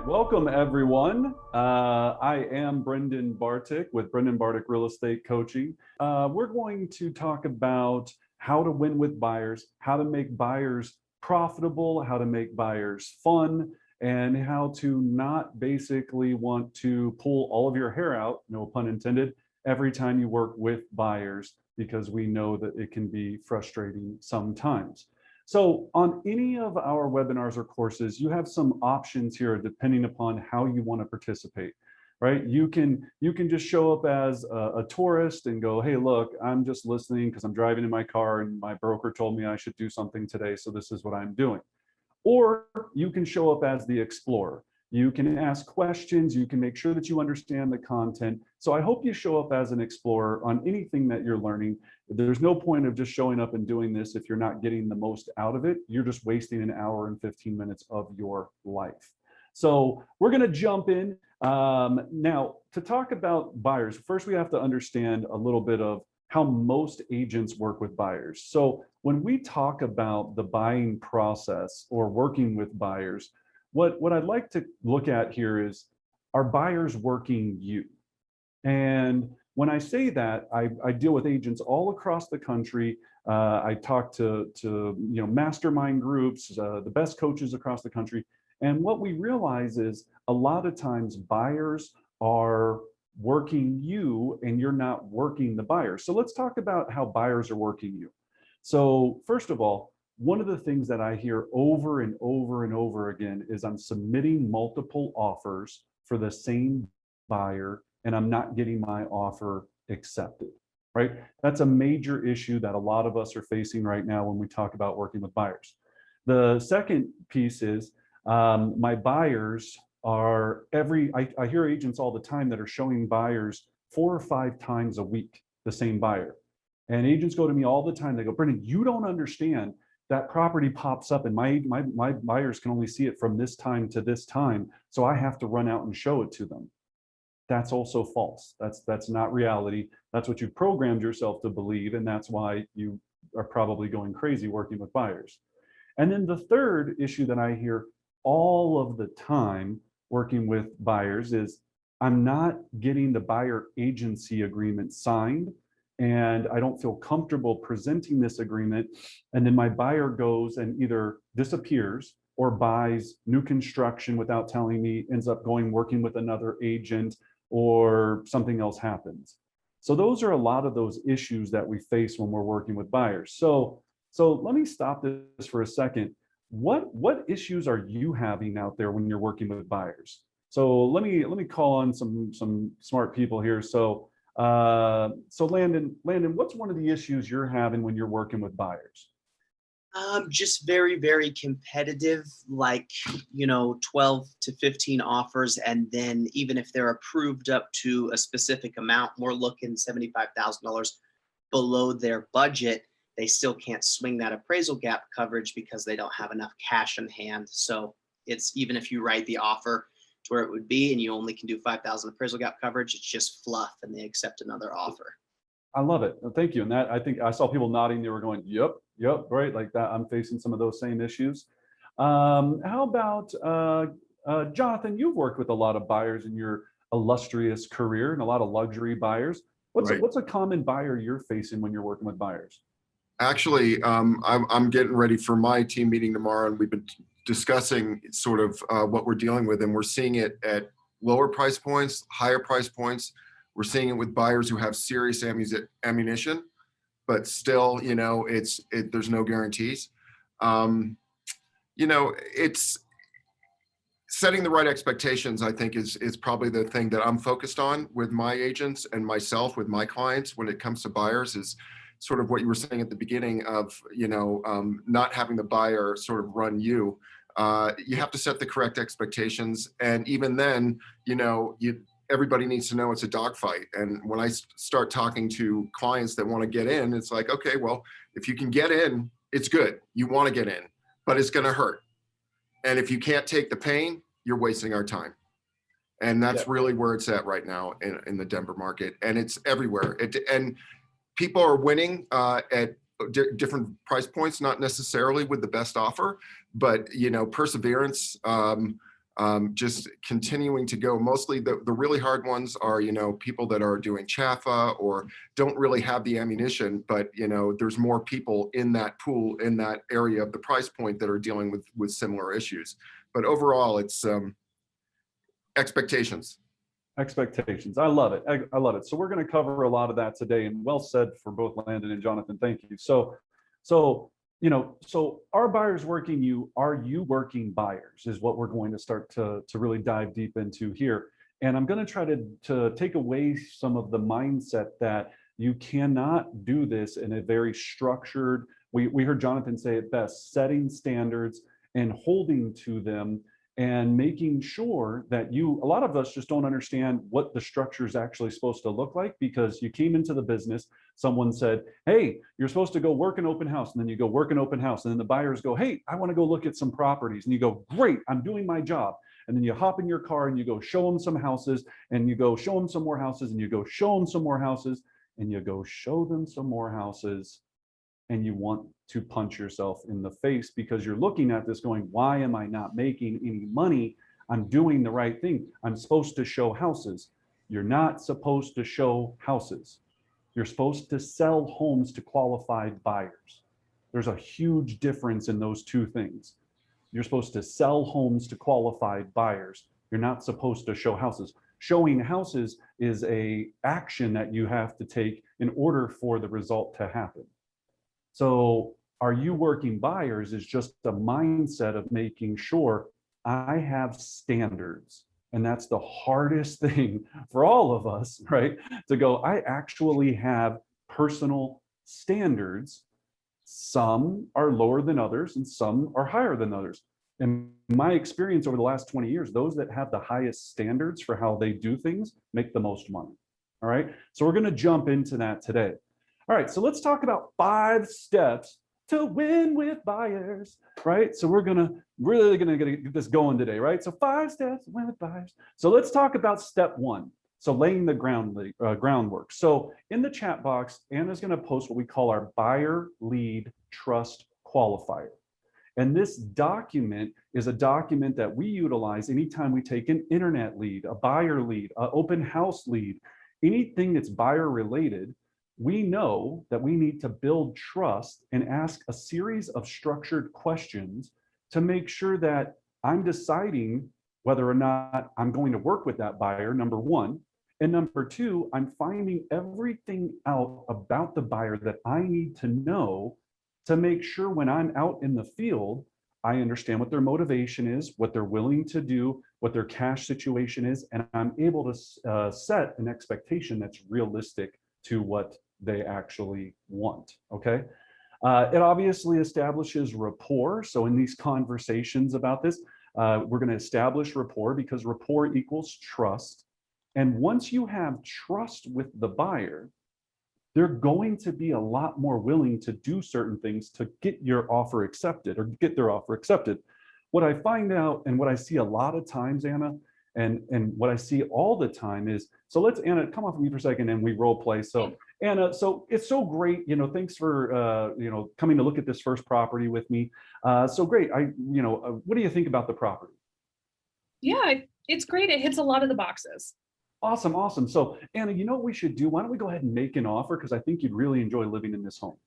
Welcome, everyone. I am Brendan Bartic with Brendan Bartic Real Estate Coaching. We're going to talk about how to win with buyers, how to make buyers profitable, how to make buyers fun, and how to not basically want to pull all of your hair out, no pun intended, every time you work with buyers, because we know that it can be frustrating sometimes. So on any of our webinars or courses, you have some options here depending upon how you want to participate, right? You can just show up as a tourist and go, hey, look, I'm just listening because I'm driving in my car and my broker told me I should do something today, so this is what I'm doing. Or you can show up as the explorer. You can ask questions, you can make sure that you understand the content. So I hope you show up as an explorer on anything that you're learning. There's no point of just showing up and doing this if you're not getting the most out of it. You're just wasting an hour and 15 minutes of your life. So we're gonna jump in. Now, to talk about buyers, first we have to understand a little bit of how most agents work with buyers. So when we talk about the buying process or working with buyers, what I'd like to look at here is, are buyers working you? And when I say that, I deal with agents all across the country. I talk to mastermind groups, the best coaches across the country. And what we realize is a lot of times buyers are working you and you're not working the buyer. So let's talk about how buyers are working you. So first of all, one of the things that I hear over and over and over again is I'm submitting multiple offers for the same buyer and I'm not getting my offer accepted, right? That's a major issue that a lot of us are facing right now when we talk about working with buyers. The second piece is my buyers are I hear agents all the time that are showing buyers 4 or 5 times a week, the same buyer. And agents go to me all the time, they go, Brendan, you don't understand. That property pops up and my buyers can only see it from this time to this time. So I have to run out and show it to them. That's also false. That's not reality. That's what you've programmed yourself to believe. And that's why you are probably going crazy working with buyers. And then the third issue that I hear all of the time working with buyers is I'm not getting the buyer agency agreement signed, and I don't feel comfortable presenting this agreement. And then my buyer goes and either disappears or buys new construction without telling me, ends up working with another agent, or something else happens. So those are a lot of those issues that we face when we're working with buyers. So let me stop this for a second. What issues are you having out there when you're working with buyers? So let me call on some smart people here. So Landon, what's one of the issues you're having when you're working with buyers? Just very, very competitive, like, 12 to 15 offers. And then even if they're approved up to a specific amount, we're looking $75,000 below their budget, they still can't swing that appraisal gap coverage because they don't have enough cash in hand. So it's, even if you write the offer to where it would be and you only can do 5,000 appraisal gap coverage, it's just fluff and they accept another offer. I love it. Thank you. And that, I think I saw people nodding. They were going, yep, right. Like that. I'm facing some of those same issues. How about Jonathan? You've worked with a lot of buyers in your illustrious career and a lot of luxury buyers. What's a common buyer you're facing when you're working with buyers? Actually, I'm getting ready for my team meeting tomorrow, and we've been discussing sort of what we're dealing with, and we're seeing it at lower price points, higher price points. We're seeing it with buyers who have serious ammunition, but still, there's no guarantees. It's setting the right expectations, I think, is probably the thing that I'm focused on with my agents and myself, with my clients when it comes to buyers, is sort of what you were saying at the beginning of, not having the buyer sort of run you. You have to set the correct expectations. And even then, everybody needs to know it's a dogfight. And when I start talking to clients that want to get in, it's like, okay, well, if you can get in, it's good. You want to get in, but it's going to hurt. And if you can't take the pain, you're wasting our time. And that's really where it's at right now in the Denver market. And it's everywhere. And people are winning at different price points, not necessarily with the best offer, but perseverance, just continuing to go. Mostly the really hard ones are, people that are doing chaffa or don't really have the ammunition, but there's more people in that pool, in that area of the price point that are dealing with similar issues. But overall, it's expectations. Expectations. I love it. I love it. So we're going to cover a lot of that today, and well said for both Landon and Jonathan. Thank you. So are buyers working you? Are you working buyers? Is what we're going to start to really dive deep into here. And I'm going to try to take away some of the mindset that you cannot do this in a very structured. We heard Jonathan say it best: setting standards and holding to them, and making sure that a lot of us just don't understand what the structure is actually supposed to look like, because you came into the business, someone said, hey, you're supposed to go work an open house, and then you go work an open house, and then the buyers go, hey, I want to go look at some properties, and you go, great, I'm doing my job. And then you hop in your car and you go show them some houses, and you go show them some more houses, and you go show them some more houses, and you go show them some more houses, and you want to punch yourself in the face because you're looking at this going, why am I not making any money? I'm doing the right thing. I'm supposed to show houses. You're not supposed to show houses. You're supposed to sell homes to qualified buyers. There's a huge difference in those two things. You're supposed to sell homes to qualified buyers. You're not supposed to show houses. Showing houses is an action that you have to take in order for the result to happen. So are you working buyers is just a mindset of making sure I have standards. And that's the hardest thing for all of us, right? To go, I actually have personal standards. Some are lower than others and some are higher than others. In my experience over the last 20 years, those that have the highest standards for how they do things make the most money. All right. So we're going to jump into that today. All right, so let's talk about 5 steps to win with buyers, right? So we're really gonna get this going today, right? So 5 steps to win with buyers. So let's talk about step 1. So laying the groundwork. So in the chat box, Anna's gonna post what we call our buyer lead trust qualifier. And this document is a document that we utilize anytime we take an internet lead, a buyer lead, an open house lead, anything that's buyer related. We know that we need to build trust and ask a series of structured questions to make sure that I'm deciding whether or not I'm going to work with that buyer, number 1. And number 2, I'm finding everything out about the buyer that I need to know to make sure when I'm out in the field, I understand what their motivation is, what they're willing to do, what their cash situation is, and I'm able to set an expectation that's realistic to what they actually want, okay? It obviously establishes rapport. So in these conversations about this, we're gonna establish rapport because rapport equals trust. And once you have trust with the buyer, they're going to be a lot more willing to do certain things to get your offer accepted or get their offer accepted. What I find out and what I see a lot of times, Anna, and what I see all the time is, so let's, Anna, come off of me for a second and we role play. So Anna, so it's so great, thanks for, coming to look at this first property with me. So great, what do you think about the property? Yeah, it's great. It hits a lot of the boxes. Awesome, awesome. So Anna, you know what we should do? Why don't we go ahead and make an offer? Because I think you'd really enjoy living in this home.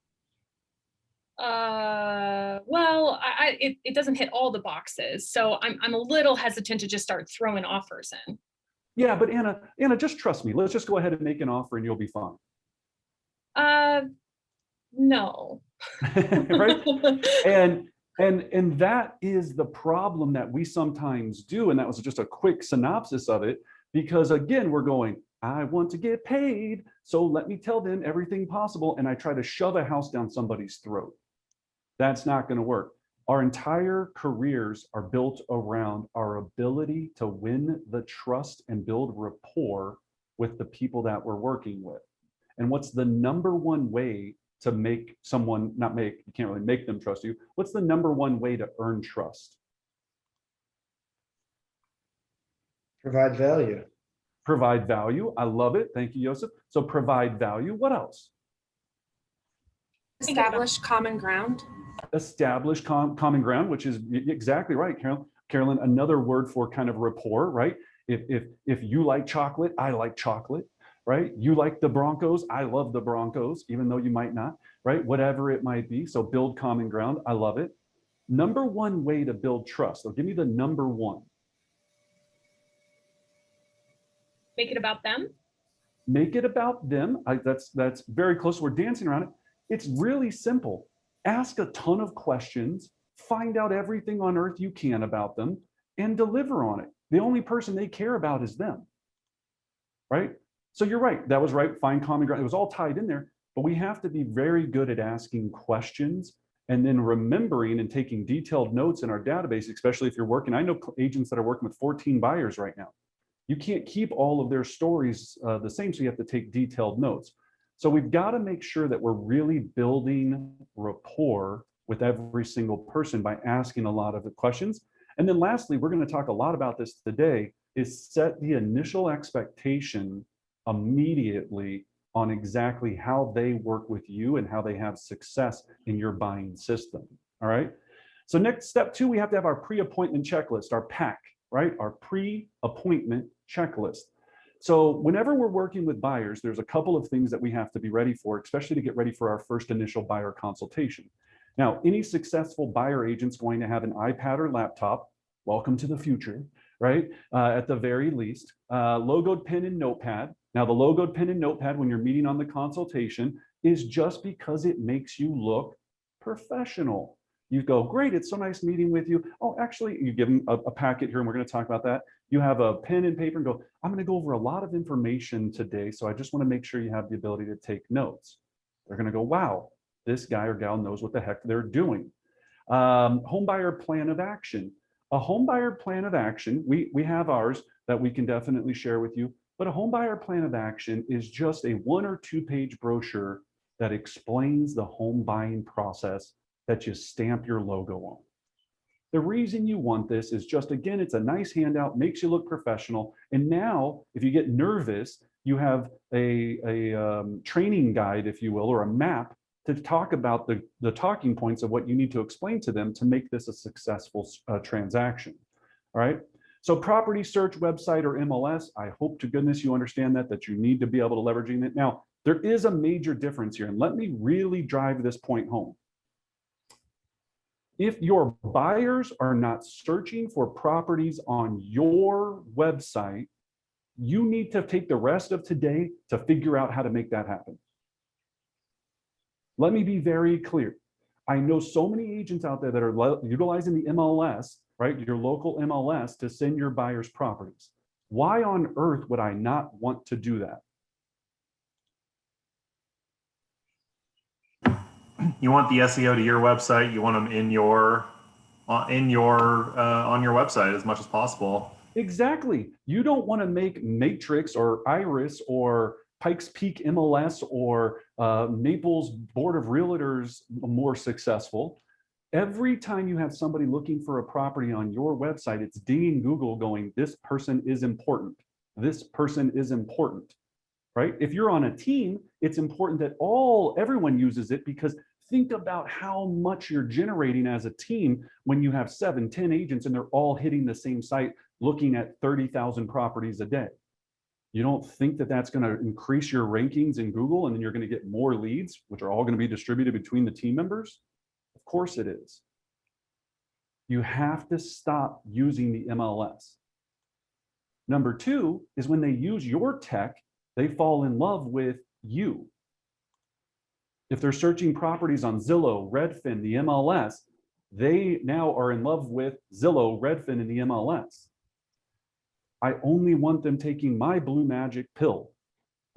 Well, it doesn't hit all the boxes, so I'm a little hesitant to just start throwing offers in. Yeah, but Anna, just trust me. Let's just go ahead and make an offer, and you'll be fine. No. Right? And that is the problem that we sometimes do, and that was just a quick synopsis of it. Because again, we're going, I want to get paid, so let me tell them everything possible, and I try to shove a house down somebody's throat. That's not going to work. Our entire careers are built around our ability to win the trust and build rapport with the people that we're working with. And what's the number one way to make someone, you can't really make them trust you. What's the number one way to earn trust? Provide value. Provide value. I love it. Thank you, Joseph. So provide value. What else? Establish common ground. Establish common ground, which is exactly right, Carolyn. Another word for kind of rapport, right? If you like chocolate, I like chocolate, right? You like the Broncos, I love the Broncos, even though you might not, right? Whatever it might be. So build common ground. I love it. Number one way to build trust. So give me the number one. Make it about them. Make it about them. That's very close. We're dancing around it. It's really simple. Ask a ton of questions, find out everything on earth you can about them, and deliver on it. The only person they care about is them, right? So you're right. That was right. Find common ground. It was all tied in there, but we have to be very good at asking questions and then remembering and taking detailed notes in our database, especially if you're working. I know agents that are working with 14 buyers right now. You can't keep all of their stories the same, so you have to take detailed notes. So we've got to make sure that we're really building rapport with every single person by asking a lot of the questions. And then lastly, we're going to talk a lot about this today, is set the initial expectation immediately on exactly how they work with you and how they have success in your buying system. All right. So next, step 2, we have to have our pre-appointment checklist, our PAC, right? Our pre-appointment checklist. So whenever we're working with buyers, there's a couple of things that we have to be ready for, especially to get ready for our first initial buyer consultation. Now, any successful buyer agent's going to have an iPad or laptop. Welcome to the future, right? At the very least, logoed pen and notepad. Now, the logoed pen and notepad when you're meeting on the consultation is just because it makes you look professional. You go, great, it's so nice meeting with you. Oh, actually, you give them a packet here, and we're going to talk about that. You have a pen and paper and go, I'm going to go over a lot of information today, so I just want to make sure you have the ability to take notes. They're going to go, wow, this guy or gal knows what the heck they're doing. Home buyer plan of action. A home buyer plan of action, we have ours that we can definitely share with you, but a home buyer plan of action is just a 1 or 2 page brochure that explains the home buying process that you stamp your logo on. The reason you want this is just, again, it's a nice handout, makes you look professional. And now, if you get nervous, you have a training guide, if you will, or a map to talk about the talking points of what you need to explain to them to make this a successful transaction. All right. So property search website or MLS, I hope to goodness you understand that you need to be able to leveraging it. Now, there is a major difference here, and let me really drive this point home. If your buyers are not searching for properties on your website, you need to take the rest of today to figure out how to make that happen. Let me be very clear. I know so many agents out there that are utilizing the MLS, right, your local MLS, to send your buyers properties. Why on earth would I not want to do that? You want the SEO to your website. You want them on your website as much as possible. Exactly. You don't want to make Matrix or Iris or Pikes Peak MLS or Naples Board of Realtors more successful. Every time you have somebody looking for a property on your website, it's dinging Google going, this person is important. This person is important, right? If you're on a team, it's important that everyone uses it, because think about how much you're generating as a team when you have 7, 10 agents and they're all hitting the same site looking at 30,000 properties a day. You don't think that that's going to increase your rankings in Google and then you're going to get more leads, which are all going to be distributed between the team members? Of course it is. You have to stop using the MLS. Number 2 is when they use your tech, they fall in love with you. If they're searching properties on Zillow, Redfin, the MLS, they now are in love with Zillow, Redfin, and the MLS. I only want them taking my Blue Magic pill.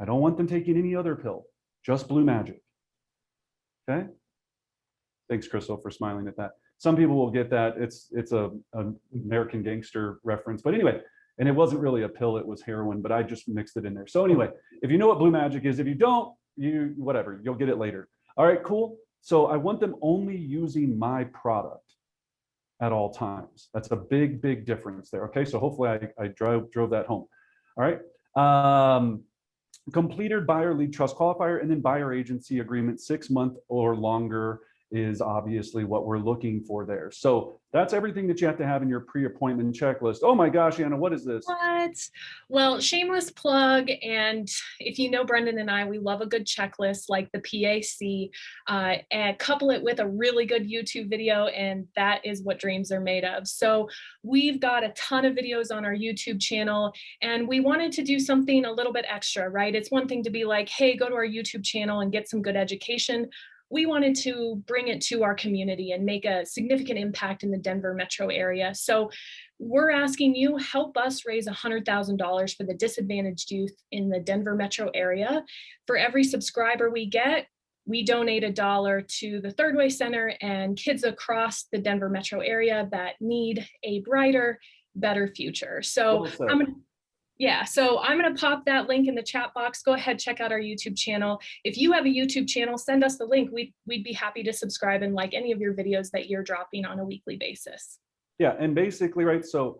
I don't want them taking any other pill, just Blue Magic. Okay? Thanks, Crystal, for smiling at that. Some people will get that. It's an American Gangster reference. But anyway, and it wasn't really a pill, it was heroin, but I just mixed it in there. So anyway, if you know what Blue Magic is, if you don't, whatever, you'll get it later. All right, cool. So I want them only using my product at all times. That's a big, big difference there. Okay, so hopefully I drove that home. All right. completed buyer lead trust qualifier, and then buyer agency agreement, 6 month or longer is obviously what we're looking for there. So that's everything that you have to have in your pre-appointment checklist. Oh my gosh, Anna, what is this? What? Well, shameless plug. And if you know Brendan and I, we love a good checklist like the PAC, and couple it with a really good YouTube video. And that is what dreams are made of. So we've got a ton of videos on our YouTube channel, and we wanted to do something a little bit extra, right? It's one thing to be like, hey, go to our YouTube channel and get some good education. We wanted to bring it to our community and make a significant impact in the Denver metro area. So we're asking you, help us raise $100,000 for the disadvantaged youth in the Denver metro area. For every subscriber we get, we donate $1 to the Third Way Center and kids across the Denver metro area that need a brighter, better future. So I'm going to pop that link in the chat box. Go ahead, check out our YouTube channel. If you have a YouTube channel, send us the link. We'd be happy to subscribe and like any of your videos that you're dropping on a weekly basis. Yeah, and basically, right, so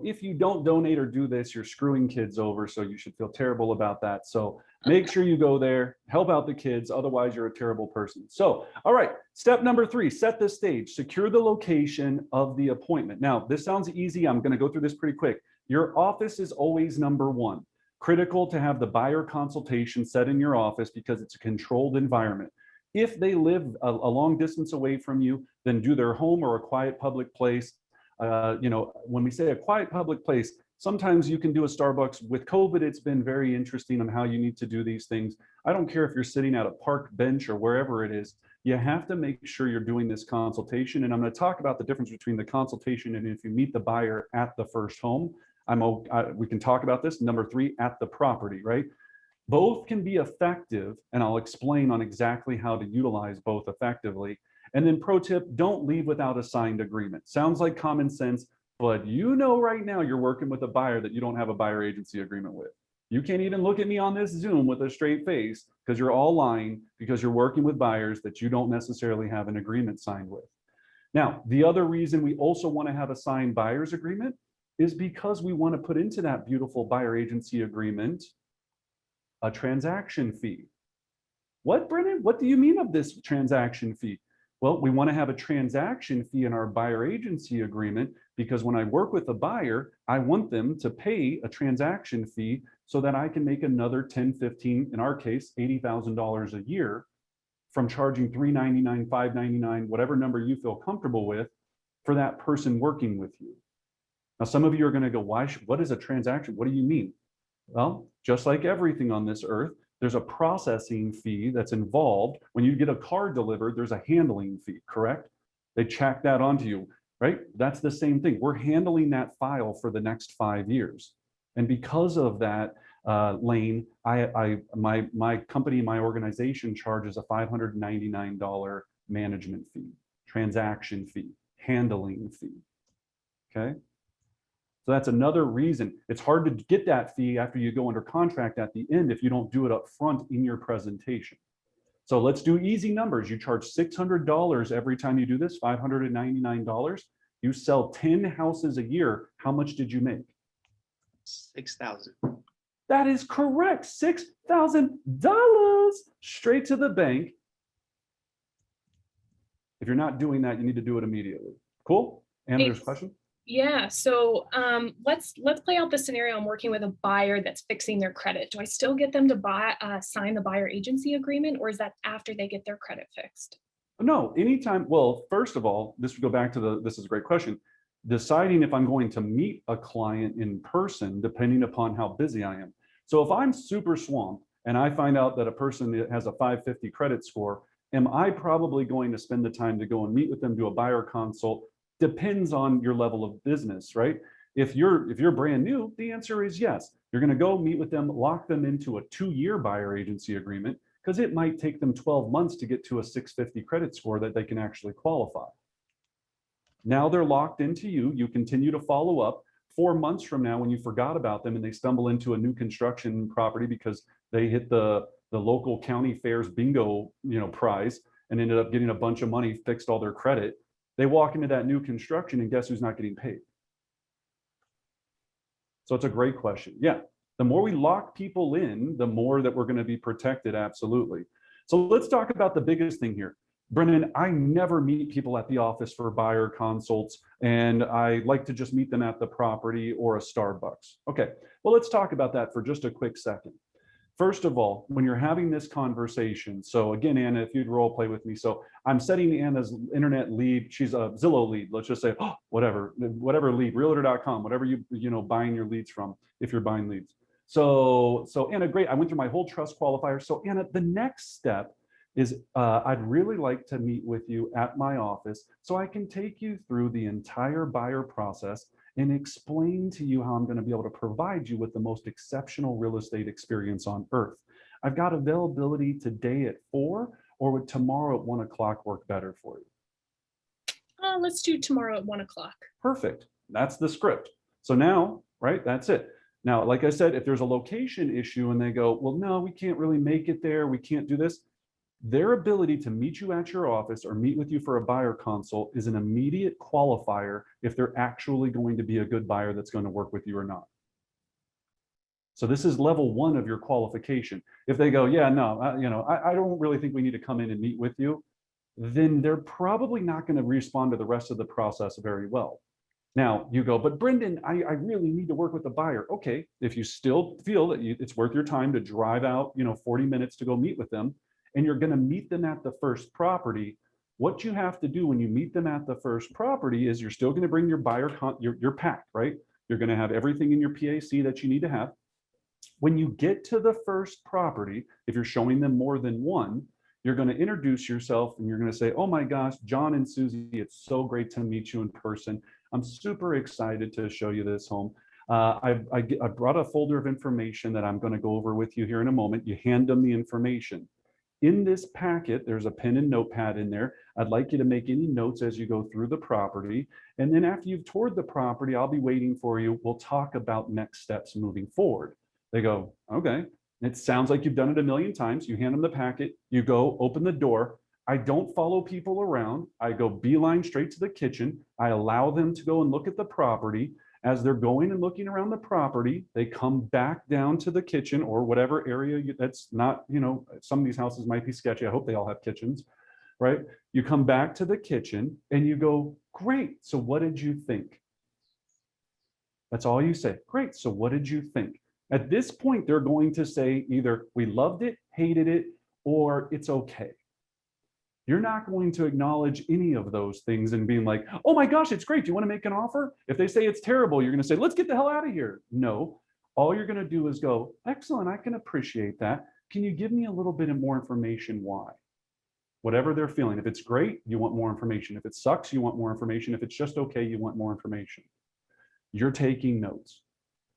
if you don't donate or do this, you're screwing kids over, so you should feel terrible about that. So make sure you go there, help out the kids, otherwise you're a terrible person. So, all right, step number 3, set the stage, secure the location of the appointment. Now, this sounds easy. I'm gonna go through this pretty quick. Your office is always number 1. Critical to have the buyer consultation set in your office because it's a controlled environment. If they live a long distance away from you, then do their home or a quiet public place. You know, when we say a quiet public place, sometimes you can do a Starbucks. With COVID, it's been very interesting on how you need to do these things. I don't care if you're sitting at a park bench or wherever it is, you have to make sure you're doing this consultation. And I'm going to talk about the difference between the consultation and if you meet the buyer at the first home. We can talk about this. Number 3, at the property, right? Both can be effective, and I'll explain on exactly how to utilize both effectively. And then pro tip, don't leave without a signed agreement. Sounds like common sense, but you know right now you're working with a buyer that you don't have a buyer agency agreement with. You can't even look at me on this Zoom with a straight face because you're all lying because you're working with buyers that you don't necessarily have an agreement signed with. Now, the other reason we also want to have a signed buyer's agreement is because we want to put into that beautiful buyer agency agreement a transaction fee. What, Brennan? What do you mean of this transaction fee? Well, we want to have a transaction fee in our buyer agency agreement because when I work with a buyer, I want them to pay a transaction fee so that I can make another 10, 15, in our case, $80,000 a year from charging $399, $599, whatever number you feel comfortable with for that person working with you. Now, some of you are going to go, what is a transaction? What do you mean? Well, just like everything on this earth, there's a processing fee that's involved. When you get a car delivered, there's a handling fee, correct? They check that onto you, right? That's the same thing. We're handling that file for the next 5 years. And because of that, Lane, my company, my organization charges a $599 management fee, transaction fee, handling fee, okay? So that's another reason. It's hard to get that fee after you go under contract at the end if you don't do it up front in your presentation. So let's do easy numbers. You charge $600 every time you do this, $599. You sell 10 houses a year. How much did you make? 6,000. That is correct. $6,000 straight to the bank. If you're not doing that, you need to do it immediately. Cool? Anna, there's a question? Yeah, so let's play out the scenario. I'm working with a buyer that's fixing their credit. Do I still get them to sign the buyer agency agreement, or is that after they get their credit fixed? No, anytime. Well, first of all, this would go back to this is a great question. Deciding if I'm going to meet a client in person, depending upon how busy I am. So if I'm super swamped and I find out that a person that has a 550 credit score, am I probably going to spend the time to go and meet with them, do a buyer consult? Depends on your level of business, right? If you're brand new, the answer is yes. You're going to go meet with them, lock them into a 2-year buyer agency agreement because it might take them 12 months to get to a 650 credit score that they can actually qualify. Now they're locked into you. You continue to follow up 4 months from now when you forgot about them and they stumble into a new construction property because they hit the local county fairs bingo, prize and ended up getting a bunch of money, fixed all their credit. They walk into that new construction and guess who's not getting paid? So it's a great question. Yeah. The more we lock people in, the more that we're going to be protected, absolutely. So let's talk about the biggest thing here. Brennan, I never meet people at the office for buyer consults, and I like to just meet them at the property or a Starbucks. Okay, well, let's talk about that for just a quick second. First of all, when you're having this conversation, so again, Anna, if you'd role play with me. So I'm setting Anna's internet lead. She's a Zillow lead. Let's just say, oh, whatever lead, realtor.com, whatever you buying your leads from, if you're buying leads. So Anna, great. I went through my whole trust qualifier. So Anna, the next step is I'd really like to meet with you at my office so I can take you through the entire buyer process and explain to you how I'm going to be able to provide you with the most exceptional real estate experience on earth. I've got availability today at 4, or would tomorrow at 1 o'clock work better for you? Let's do tomorrow at 1 o'clock. Perfect. That's the script. So now, right, that's it. Now, like I said, if there's a location issue and they go, well, no, we can't really make it there, we can't do this, their ability to meet you at your office or meet with you for a buyer consult is an immediate qualifier if they're actually going to be a good buyer that's going to work with you or not. So this is level 1 of your qualification. If they go, yeah, no, I don't really think we need to come in and meet with you, then they're probably not going to respond to the rest of the process very well. Now you go, but Brendan, I really need to work with the buyer. Okay, if you still feel that it's worth your time to drive out, 40 minutes to go meet with them, and you're going to meet them at the first property, what you have to do when you meet them at the first property is you're still going to bring your buyer, your pack, right? You're going to have everything in your PAC that you need to have. When you get to the first property, if you're showing them more than one, you're going to introduce yourself and you're going to say, oh my gosh, John and Susie, it's so great to meet you in person. I'm super excited to show you this home. I brought a folder of information that I'm going to go over with you here in a moment. You hand them the information. In this packet, there's a pen and notepad in there. I'd like you to make any notes as you go through the property. And then after you've toured the property, I'll be waiting for you. We'll talk about next steps moving forward. They go, okay. It sounds like you've done it a million times. You hand them the packet, you go open the door. I don't follow people around. I go beeline straight to the kitchen. I allow them to go and look at the property. As they're going and looking around the property, they come back down to the kitchen or whatever area that's not, some of these houses might be sketchy. I hope they all have kitchens, right? You come back to the kitchen and you go, great. So what did you think? That's all you say. Great. So what did you think? At this point, they're going to say either we loved it, hated it, or it's okay. You're not going to acknowledge any of those things and being like, oh my gosh, it's great. Do you want to make an offer? If they say it's terrible, you're going to say, let's get the hell out of here. No, all you're going to do is go, excellent, I can appreciate that. Can you give me a little bit of more information why? Whatever they're feeling. If it's great, you want more information. If it sucks, you want more information. If it's just okay, you want more information. You're taking notes.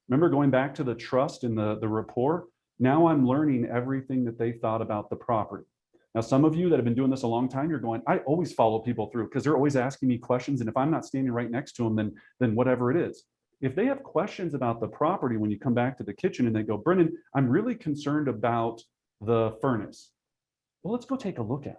Remember going back to the trust and the rapport? Now I'm learning everything that they thought about the property. Now, some of you that have been doing this a long time, you're going, I always follow people through because they're always asking me questions. And if I'm not standing right next to them, then whatever it is. If they have questions about the property when you come back to the kitchen and they go, Brennan, I'm really concerned about the furnace. Well, let's go take a look at it.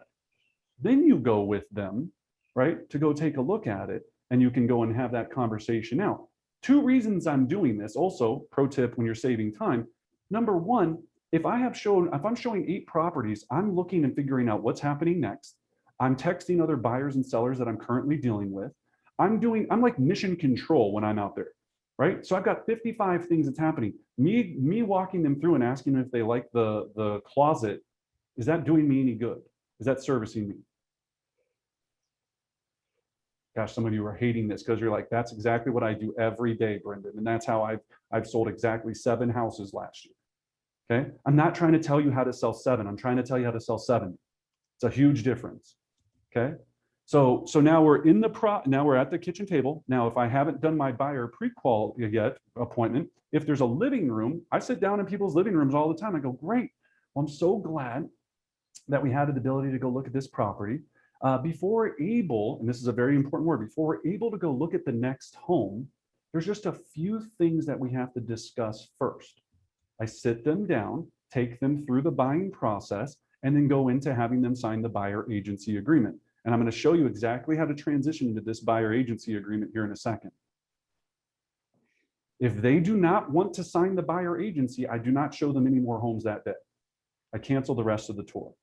Then you go with them, right, to go take a look at it. And you can go and have that conversation. Now, 2 reasons I'm doing this. Also, pro tip when you're saving time. Number 1, if I'm showing 8 properties, I'm looking and figuring out what's happening next. I'm texting other buyers and sellers that I'm currently dealing with. I'm like mission control when I'm out there, right? So I've got 55 things that's happening. Me walking them through and asking them if they like the closet, is that doing me any good? Is that servicing me? Gosh, some of you are hating this because you're like, that's exactly what I do every day, Brendan. And that's how I've sold exactly 7 houses last year. Okay, I'm not trying to tell you how to sell 7. I'm trying to tell you how to sell 70. It's a huge difference. Okay, so now we're now we're at the kitchen table. Now, if I haven't done my buyer pre-qual yet appointment, if there's a living room, I sit down in people's living rooms all the time. I go, great. Well, I'm so glad that we had the ability to go look at this property. Before we're able, and this is a very important word, before we're able to go look at the next home, there's just a few things that we have to discuss first. I sit them down, take them through the buying process, and then go into having them sign the buyer agency agreement. And I'm going to show you exactly how to transition into this buyer agency agreement here in a second. If they do not want to sign the buyer agency, I do not show them any more homes that day. I cancel the rest of the tour.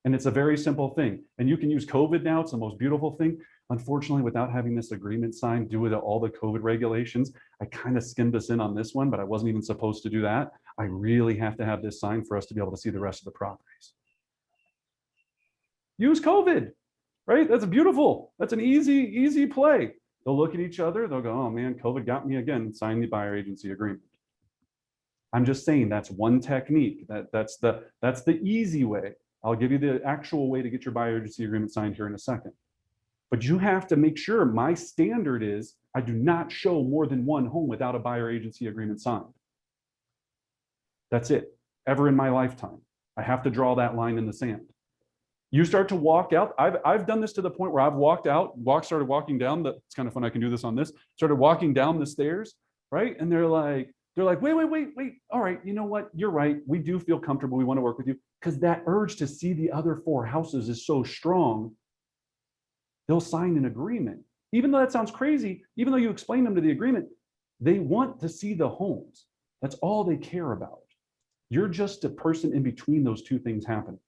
And it's a very simple thing. And you can use COVID now. It's the most beautiful thing. Unfortunately, without having this agreement signed due to all the COVID regulations, I kind of skimmed us in on this one, but I wasn't even supposed to do that. I really have to have this signed for us to be able to see the rest of the properties. Use COVID, right? That's beautiful. That's an easy play. They'll look at each other. They'll go, oh man, COVID got me again. Sign the buyer agency agreement. I'm just saying that's one technique. That's the easy way. I'll give you the actual way to get your buyer agency agreement signed here in a second. But you have to make sure my standard is I do not show more than one home without a buyer agency agreement signed. That's it, ever in my lifetime. I have to draw that line in the sand. You start to walk out. I've done this to the point where I've started walking down it's kind of fun, I can do this on this, started walking down the stairs, right? And they're like, wait. All right, you know what? You're right. We do feel comfortable. We want to work with you. Because that urge to see the other 4 houses is so strong, they'll sign an agreement. Even though that sounds crazy, even though you explain them to the agreement, they want to see the homes. That's all they care about. You're just a person in between those two things happening.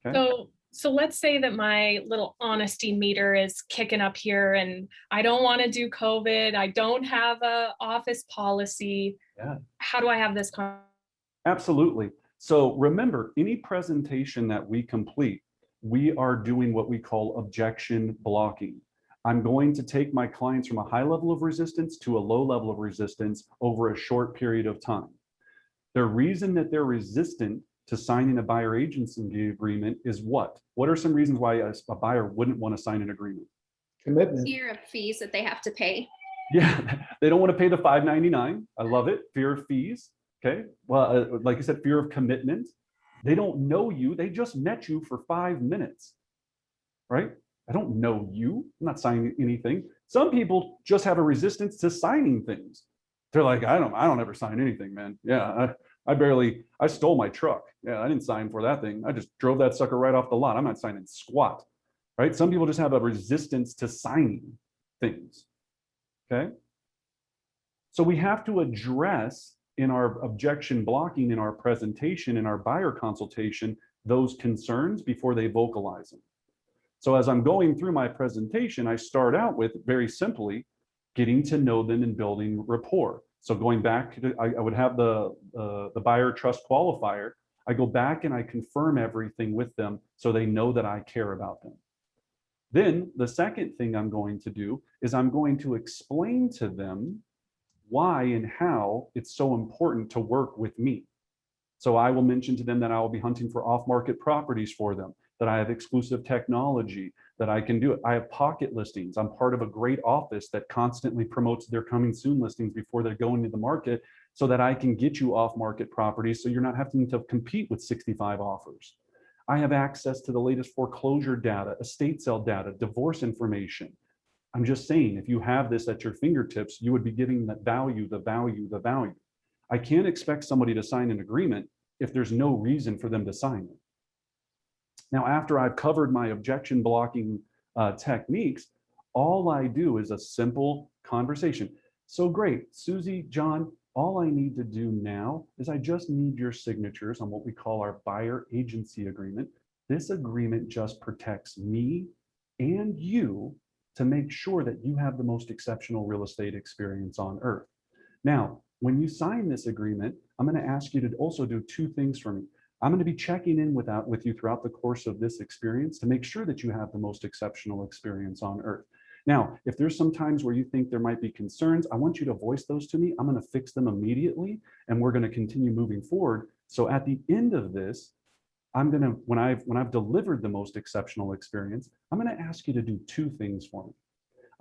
Okay? So let's say that my little honesty meter is kicking up here and I don't want to do COVID. I don't have a office policy. Yeah. How do I have this conversation? Absolutely. So remember, any presentation that we complete, we are doing what we call objection blocking. I'm going to take my clients from a high level of resistance to a low level of resistance over a short period of time. The reason that they're resistant to signing a buyer agency agreement is what? What are some reasons why a buyer wouldn't want to sign an agreement? Commitment. Fear of fees that they have to pay. Yeah, they don't want to pay the $5.99. I love it. Fear of fees. Okay. Well, like I said, fear of commitment. They don't know you. They just met you for 5 minutes, right? I don't know you. I'm not signing anything. Some people just have a resistance to signing things. They're like, I don't ever sign anything, man. Yeah, I stole my truck. Yeah, I didn't sign for that thing. I just drove that sucker right off the lot. I'm not signing squat, right? Some people just have a resistance to signing things, okay? So we have to address in our objection blocking, in our presentation, in our buyer consultation, those concerns before they vocalize them. So as I'm going through my presentation, I start out with very simply getting to know them and building rapport. So going back to, I would have the buyer trust qualifier. I go back and I confirm everything with them so they know that I care about them. Then the second thing I'm going to do is I'm going to explain to them why and how it's so important to work with me. So I will mention to them that I will be hunting for off-market properties for them, that I have exclusive technology, that I can do it. I have pocket listings. I'm part of a great office that constantly promotes their coming soon listings before they're going to the market so that I can get you off-market properties so you're not having to compete with 65 offers. I have access to the latest foreclosure data, estate sale data, divorce information. I'm just saying, if you have this at your fingertips, you would be giving that value, the value. I can't expect somebody to sign an agreement if there's no reason for them to sign it. Now, after I've covered my objection blocking techniques, all I do is a simple conversation. So great, Susie, John, all I need to do now is I just need your signatures on what we call our buyer agency agreement. This agreement just protects me and you to make sure that you have the most exceptional real estate experience on earth. Now, when you sign this agreement, I'm going to ask you to also do 2 things for me. I'm going to be checking in with you throughout the course of this experience to make sure that you have the most exceptional experience on earth. Now, if there's some times where you think there might be concerns, I want you to voice those to me. I'm going to fix them immediately, and we're going to continue moving forward. So at the end of this, I'm going to, when I've delivered the most exceptional experience, I'm going to ask you to do 2 things for me.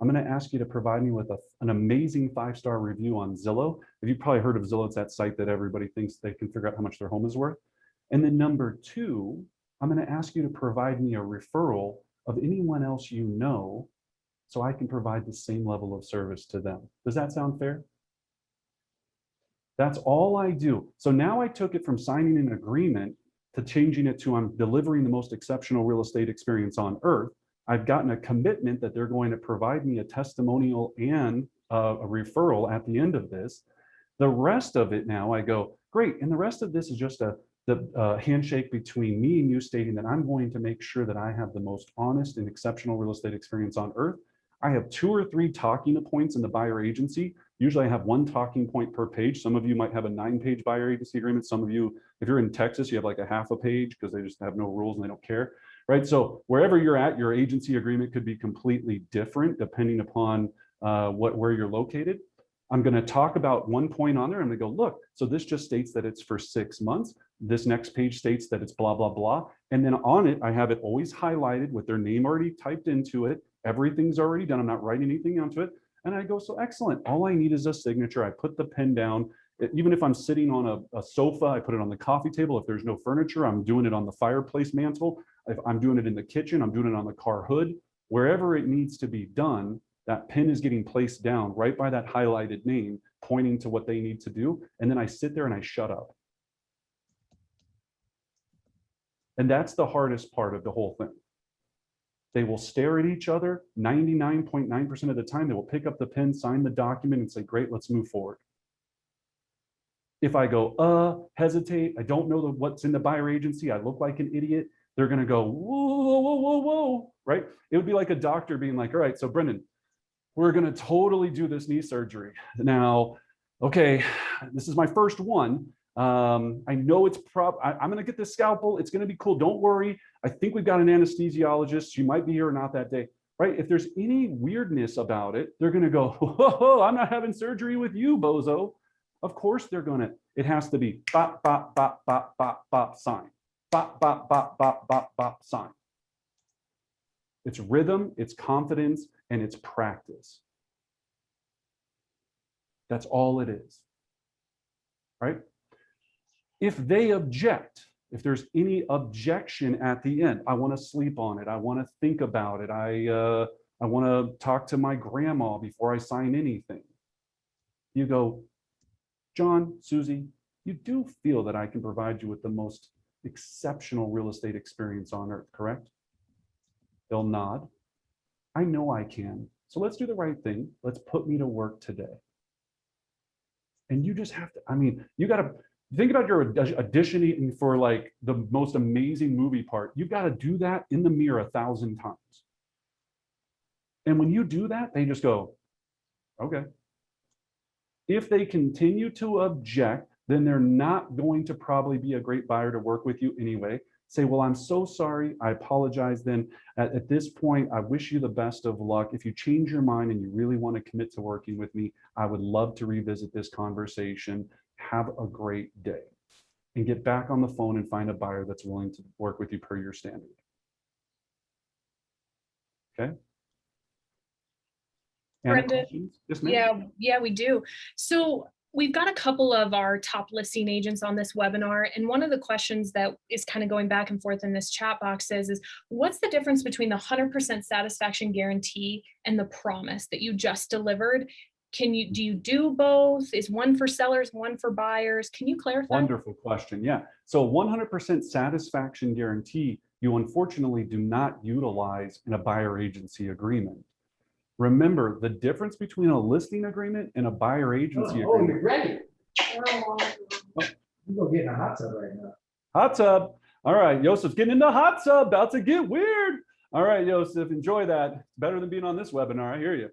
I'm going to ask you to provide me with an amazing 5-star review on Zillow. You've probably heard of Zillow. It's that site that everybody thinks they can figure out how much their home is worth. And then number 2, I'm going to ask you to provide me a referral of anyone else you know so I can provide the same level of service to them. Does that sound fair? That's all I do. So now I took it from signing an agreement to changing it to I'm delivering the most exceptional real estate experience on earth. I've gotten a commitment that they're going to provide me a testimonial and a referral at the end of this. The rest of it now I go, great. And the rest of this is just the handshake between me and you stating that I'm going to make sure that I have the most honest and exceptional real estate experience on earth. I have 2 or 3 talking points in the buyer agency. Usually I have 1 talking point per page. Some of you might have a 9-page buyer agency agreement. Some of you, if you're in Texas, you have like a half a page because they just have no rules and they don't care, right? So wherever you're at, your agency agreement could be completely different depending upon where you're located. I'm going to talk about 1 point on there. I'm going to go, look, so this just states that it's for 6 months. This next page states that it's blah, blah, blah. And then on it, I have it always highlighted with their name already typed into it. Everything's already done. I'm not writing anything onto it. And I go, so excellent. All I need is a signature. I put the pen down. Even if I'm sitting on a sofa, I put it on the coffee table. If there's no furniture, I'm doing it on the fireplace mantle. If I'm doing it in the kitchen, I'm doing it on the car hood. Wherever it needs to be done, that pen is getting placed down right by that highlighted name, pointing to what they need to do. And then I sit there and I shut up. And that's the hardest part of the whole thing. They will stare at each other 99.9% of the time. They will pick up the pen, sign the document and say, great, let's move forward. If I go, hesitate, I don't know what's in the buyer agency, I look like an idiot, they're gonna go, whoa, whoa, whoa, whoa, whoa, right? It would be like a doctor being like, all right, so Brendan, we're gonna totally do this knee surgery. Now, okay, this is my first one. I know it's I'm gonna get this scalpel, it's gonna be cool, don't worry. I think we've got an anesthesiologist, she might be here or not that day, right? If there's any weirdness about it, they're gonna go, whoa, I'm not having surgery with you, bozo. Of course they're gonna, it has to be bop, bop, bop, bop, bop, bop, sign. Bop, bop, bop, bop, bop, bop, sign. It's rhythm, it's confidence, and it's practice. That's all it is, right? If they object, if there's any objection at the end, I want to sleep on it, I want to think about it, I want to talk to my grandma before I sign anything. You go, John, Susie, you do feel that I can provide you with the most exceptional real estate experience on earth, correct? They'll nod. I know I can. So let's do the right thing. Let's put me to work today. And you just have to, I mean, you got to think about your auditioning for like the most amazing movie part. You've got to do that in the mirror 1,000 times. And when you do that, they just go, okay. If they continue to object, then they're not going to probably be a great buyer to work with you anyway. Say, well, I'm so sorry. I apologize then. At this point, I wish you the best of luck. If you change your mind and you really want to commit to working with me, I would love to revisit this conversation. Have a great day. And get back on the phone and find a buyer that's willing to work with you per your standard. Okay? Brendan, yes, ma'am. yeah, we do. So we've got a couple of our top listing agents on this webinar. And one of the questions that is kind of going back and forth in this chat box is what's the difference between the 100% satisfaction guarantee and the promise that you just delivered? Do you do both? Is one for sellers, one for buyers? Can you clarify? Wonderful question. Yeah. So 100% satisfaction guarantee, you unfortunately do not utilize in a buyer agency agreement. Remember, the difference between a listing agreement and a buyer agency agreement. You're ready. You go get in a hot tub right now. Hot tub. All right, Josep's getting in the hot tub. About to get weird. All right, Joseph, enjoy that. It's better than being on this webinar. I hear you.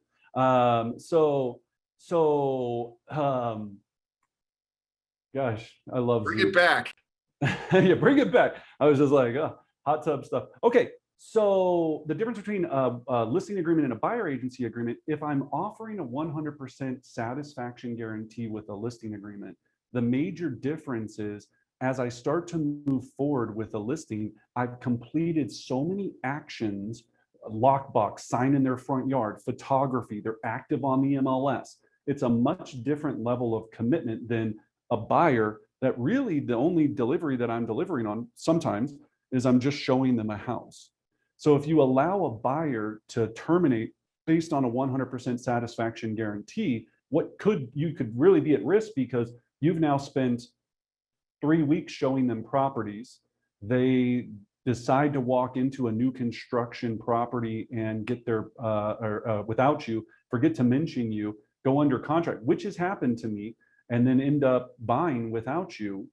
Gosh, I love Bring Zoom. it back. Yeah, bring it back. I was just like, oh, hot tub stuff. Okay. So the difference between a listing agreement and a buyer agency agreement, if I'm offering a 100% satisfaction guarantee with a listing agreement, the major difference is as I start to move forward with a listing, I've completed so many actions, lockbox, sign in their front yard, photography, they're active on the MLS. It's a much different level of commitment than a buyer that really the only delivery that I'm delivering on sometimes is I'm just showing them a house. So if you allow a buyer to terminate based on a 100% satisfaction guarantee, you could really be at risk because you've now spent 3 weeks showing them properties. They decide to walk into a new construction property and get their, without you, forget to mention you, go under contract, which has happened to me, and then end up buying without you,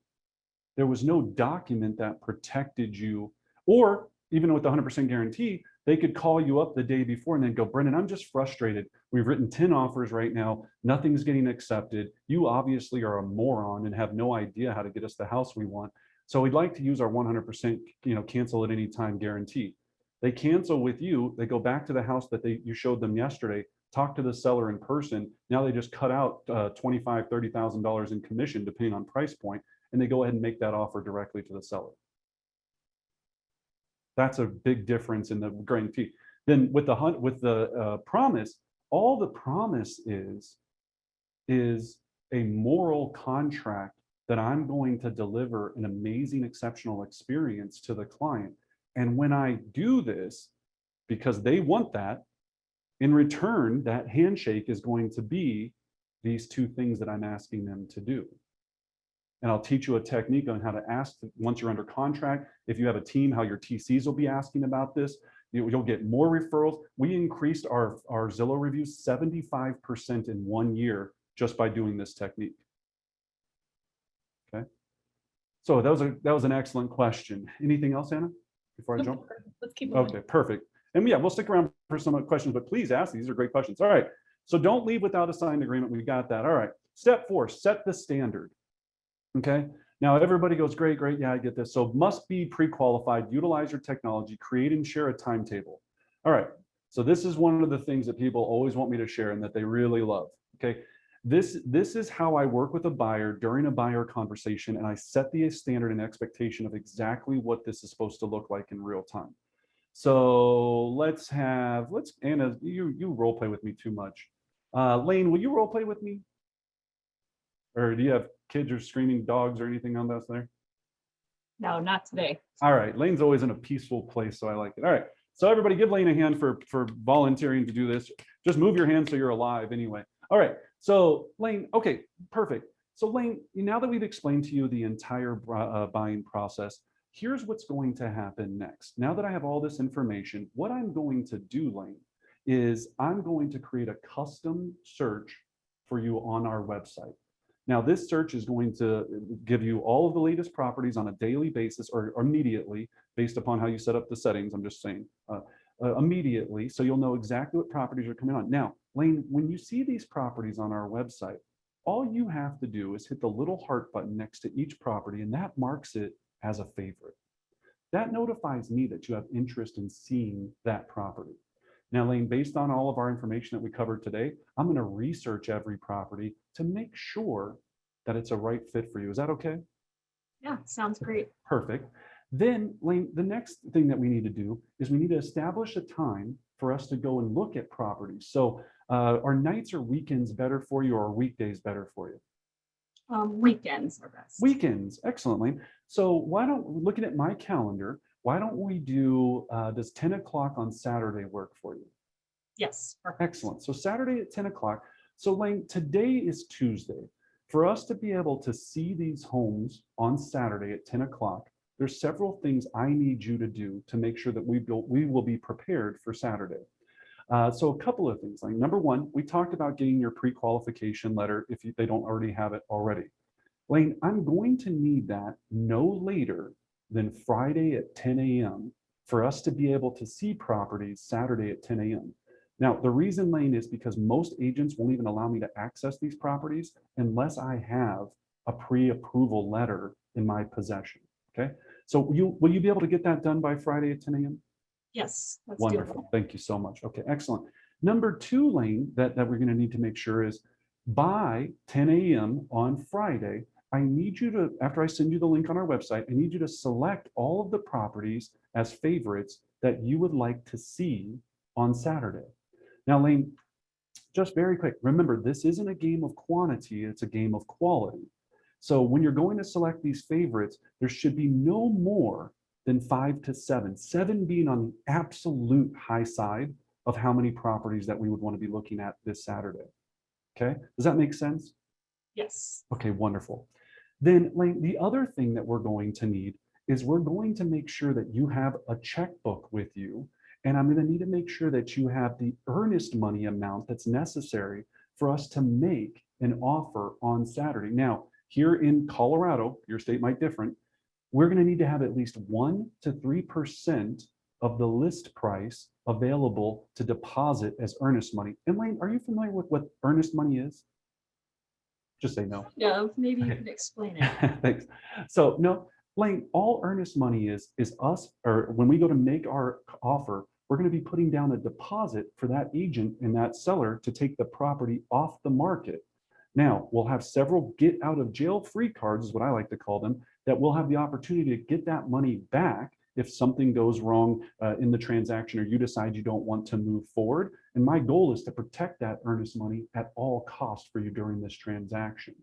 there was no document that protected you. Or even with the 100% guarantee, they could call you up the day before and then go, Brendan, I'm just frustrated. We've written 10 offers right now. Nothing's getting accepted. You obviously are a moron and have no idea how to get us the house we want. So we'd like to use our 100%, cancel at any time guarantee. They cancel with you. They go back to the house that you showed them yesterday, talk to the seller in person. Now they just cut out $25,000, $30,000 in commission, depending on price point, and they go ahead and make that offer directly to the seller. That's a big difference in the guarantee. Then with the promise, all the promise is a moral contract that I'm going to deliver an amazing, exceptional experience to the client. And when I do this, because they want that, in return, that handshake is going to be these two things that I'm asking them to do. And I'll teach you a technique on how to ask once you're under contract. If you have a team, how your TCs will be asking about this. You'll get more referrals. We increased our Zillow reviews 75% in 1 year just by doing this technique. Okay. So that was an excellent question. Anything else, Anna, before I jump? Let's keep moving. Okay, perfect. And yeah, we'll stick around for some questions, but please ask. These are great questions. All right. So don't leave without a signed agreement. We got that. All right. Step 4, set the standard. Okay. Now everybody goes, great, great. Yeah, I get this. So must be pre-qualified, utilize your technology, create and share a timetable. All right. So this is one of the things that people always want me to share and that they really love. Okay. This is how I work with a buyer during a buyer conversation, and I set the standard and expectation of exactly what this is supposed to look like in real time. So let's Anna, you role play with me too much. Lane, will you role play with me? Or do you have kids or screaming dogs or anything on this there? No, not today. All right, Lane's always in a peaceful place, so I like it. All right, so everybody give Lane a hand for volunteering to do this. Just move your hand so you're alive anyway. All right, so Lane, okay, perfect. So Lane, now that we've explained to you the entire buying process, here's what's going to happen next. Now that I have all this information, what I'm going to do, Lane, is I'm going to create a custom search for you on our website. Now, this search is going to give you all of the latest properties on a daily basis or immediately based upon how you set up the settings. I'm just saying immediately, so you'll know exactly what properties are coming on. Now, Lane, when you see these properties on our website, all you have to do is hit the little heart button next to each property, and that marks it as a favorite. That notifies me that you have interest in seeing that property. Now, Lane, based on all of our information that we covered today, I'm going to research every property to make sure that it's a right fit for you. Is that okay? Yeah, sounds great. Perfect. Then, Lane, the next thing that we need to do is we need to establish a time for us to go and look at properties. So are nights or weekends better for you, or are weekdays better for you? Weekends are best. Weekends, excellent, Lane. So looking at my calendar, why don't we do, does 10 o'clock on Saturday work for you? Yes. Perfect. Excellent. So Saturday at 10 o'clock. So Lane, today is Tuesday. For us to be able to see these homes on Saturday at 10 o'clock, there's several things I need you to do to make sure that we will be prepared for Saturday. So a couple of things. Like number one, we talked about getting your pre-qualification letter if they don't already have it already. Lane, I'm going to need that no later than Friday at 10 a.m. for us to be able to see properties Saturday at 10 a.m. Now, the reason, Lane, is because most agents won't even allow me to access these properties unless I have a pre-approval letter in my possession, okay? So will you be able to get that done by Friday at 10 a.m.? Yes. That's Wonderful. doable. Thank you so much. Okay, excellent. Number two, Lane, that we're going to need to make sure is by 10 a.m. on Friday, I need you to, after I send you the link on our website, I need you to select all of the properties as favorites that you would like to see on Saturday. Now, Lane, just very quick, remember, this isn't a game of quantity, it's a game of quality. So when you're going to select these favorites, there should be no more than 5 to 7, 7 being on the absolute high side of how many properties that we would want to be looking at this Saturday. Okay, does that make sense? Yes. Okay, wonderful. Then, Lane, the other thing that we're going to need is we're going to make sure that you have a checkbook with you, and I'm going to need to make sure that you have the earnest money amount that's necessary for us to make an offer on Saturday. Now, here in Colorado, your state might differ, we're going to need to have at least 1 to 3% of the list price available to deposit as earnest money. And Lane, are you familiar with what earnest money is? Just say no. No, maybe you could explain it. Thanks. So no, Lane, all earnest money is us, or when we go to make our offer, we're going to be putting down a deposit for that agent and that seller to take the property off the market. Now, we'll have several get out of jail free cards, is what I like to call them, that we'll have the opportunity to get that money back if something goes wrong in the transaction or you decide you don't want to move forward. And my goal is to protect that earnest money at all costs for you during this transaction.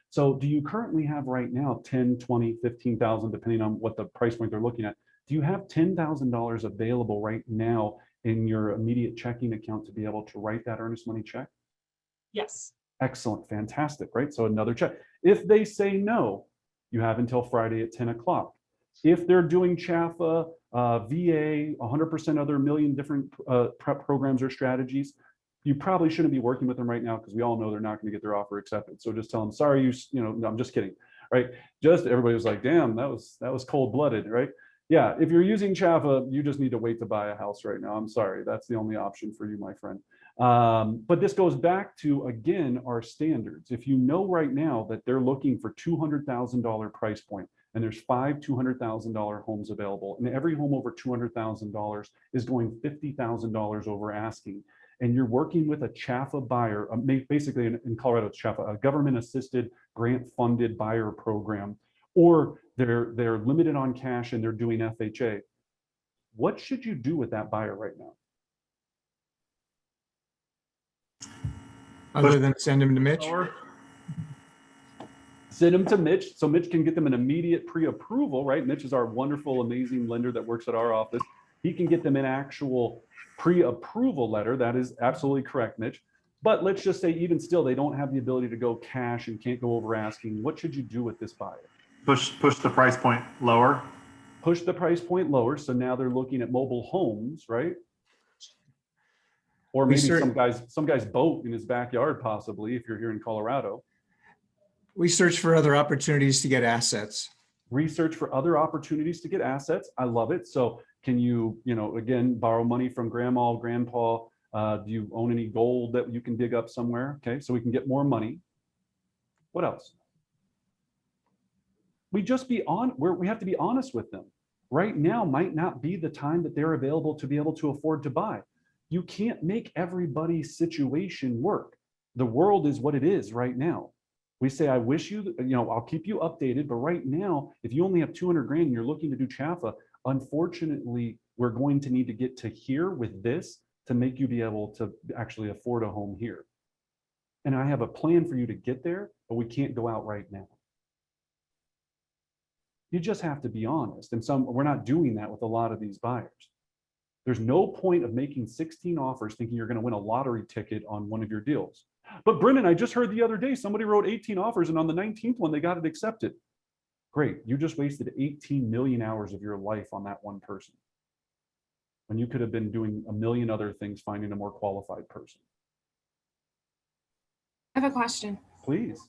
So do you currently have right now 10, 20, 15,000, depending on what the price point they're looking at? Do you have $10,000 available right now in your immediate checking account to be able to write that earnest money check? Yes. Excellent, fantastic, right? So another check. If they say no, you have until Friday at 10 o'clock. If they're doing CHAFA, VA, 100% other million different prep programs or strategies, you probably shouldn't be working with them right now because we all know they're not going to get their offer accepted. So just tell them, sorry, you know, no, I'm just kidding, right? Just everybody was like, damn, that was cold-blooded, right? Yeah, if you're using CHAFA, you just need to wait to buy a house right now. I'm sorry, that's the only option for you, my friend. But this goes back to, again, our standards. If you know right now that they're looking for $200,000 price point, and there's 5 $200,000 homes available, and every home over $200,000 is going $50,000 over asking, and you're working with a CHAFA buyer, basically in Colorado, it's CHAFA, a government-assisted, grant-funded buyer program, or they're limited on cash and they're doing FHA, what should you do with that buyer right now? Other than send him to Mitch? Send them to Mitch, so Mitch can get them an immediate pre-approval, right? Mitch is our wonderful, amazing lender that works at our office. He can get them an actual pre-approval letter. That is absolutely correct, Mitch. But let's just say even still, they don't have the ability to go cash and can't go over asking. What should you do with this buyer? Push the price point lower. Push the price point lower. So now they're looking at mobile homes, right? Or maybe some guy's boat in his backyard, possibly, if you're here in Colorado. We search for other opportunities to get assets. Research for other opportunities to get assets. I love it. So can you, again, borrow money from grandma, grandpa? Do you own any gold that you can dig up somewhere? Okay, so we can get more money. What else? We have to be honest with them. Right now might not be the time that they're available to be able to afford to buy. You can't make everybody's situation work. The world is what it is right now. We say, I wish I'll keep you updated, but right now, if you only have 200 grand and you're looking to do CHAFA, unfortunately, we're going to need to get to here with this to make you be able to actually afford a home here. And I have a plan for you to get there, but we can't go out right now. You just have to be honest. And we're not doing that with a lot of these buyers. There's no point of making 16 offers thinking you're going to win a lottery ticket on one of your deals. But Brendan, I just heard the other day, somebody wrote 18 offers and on the 19th one, they got it accepted. Great, you just wasted 18 million hours of your life on that one person, when you could have been doing a million other things, finding a more qualified person. I have a question. Please.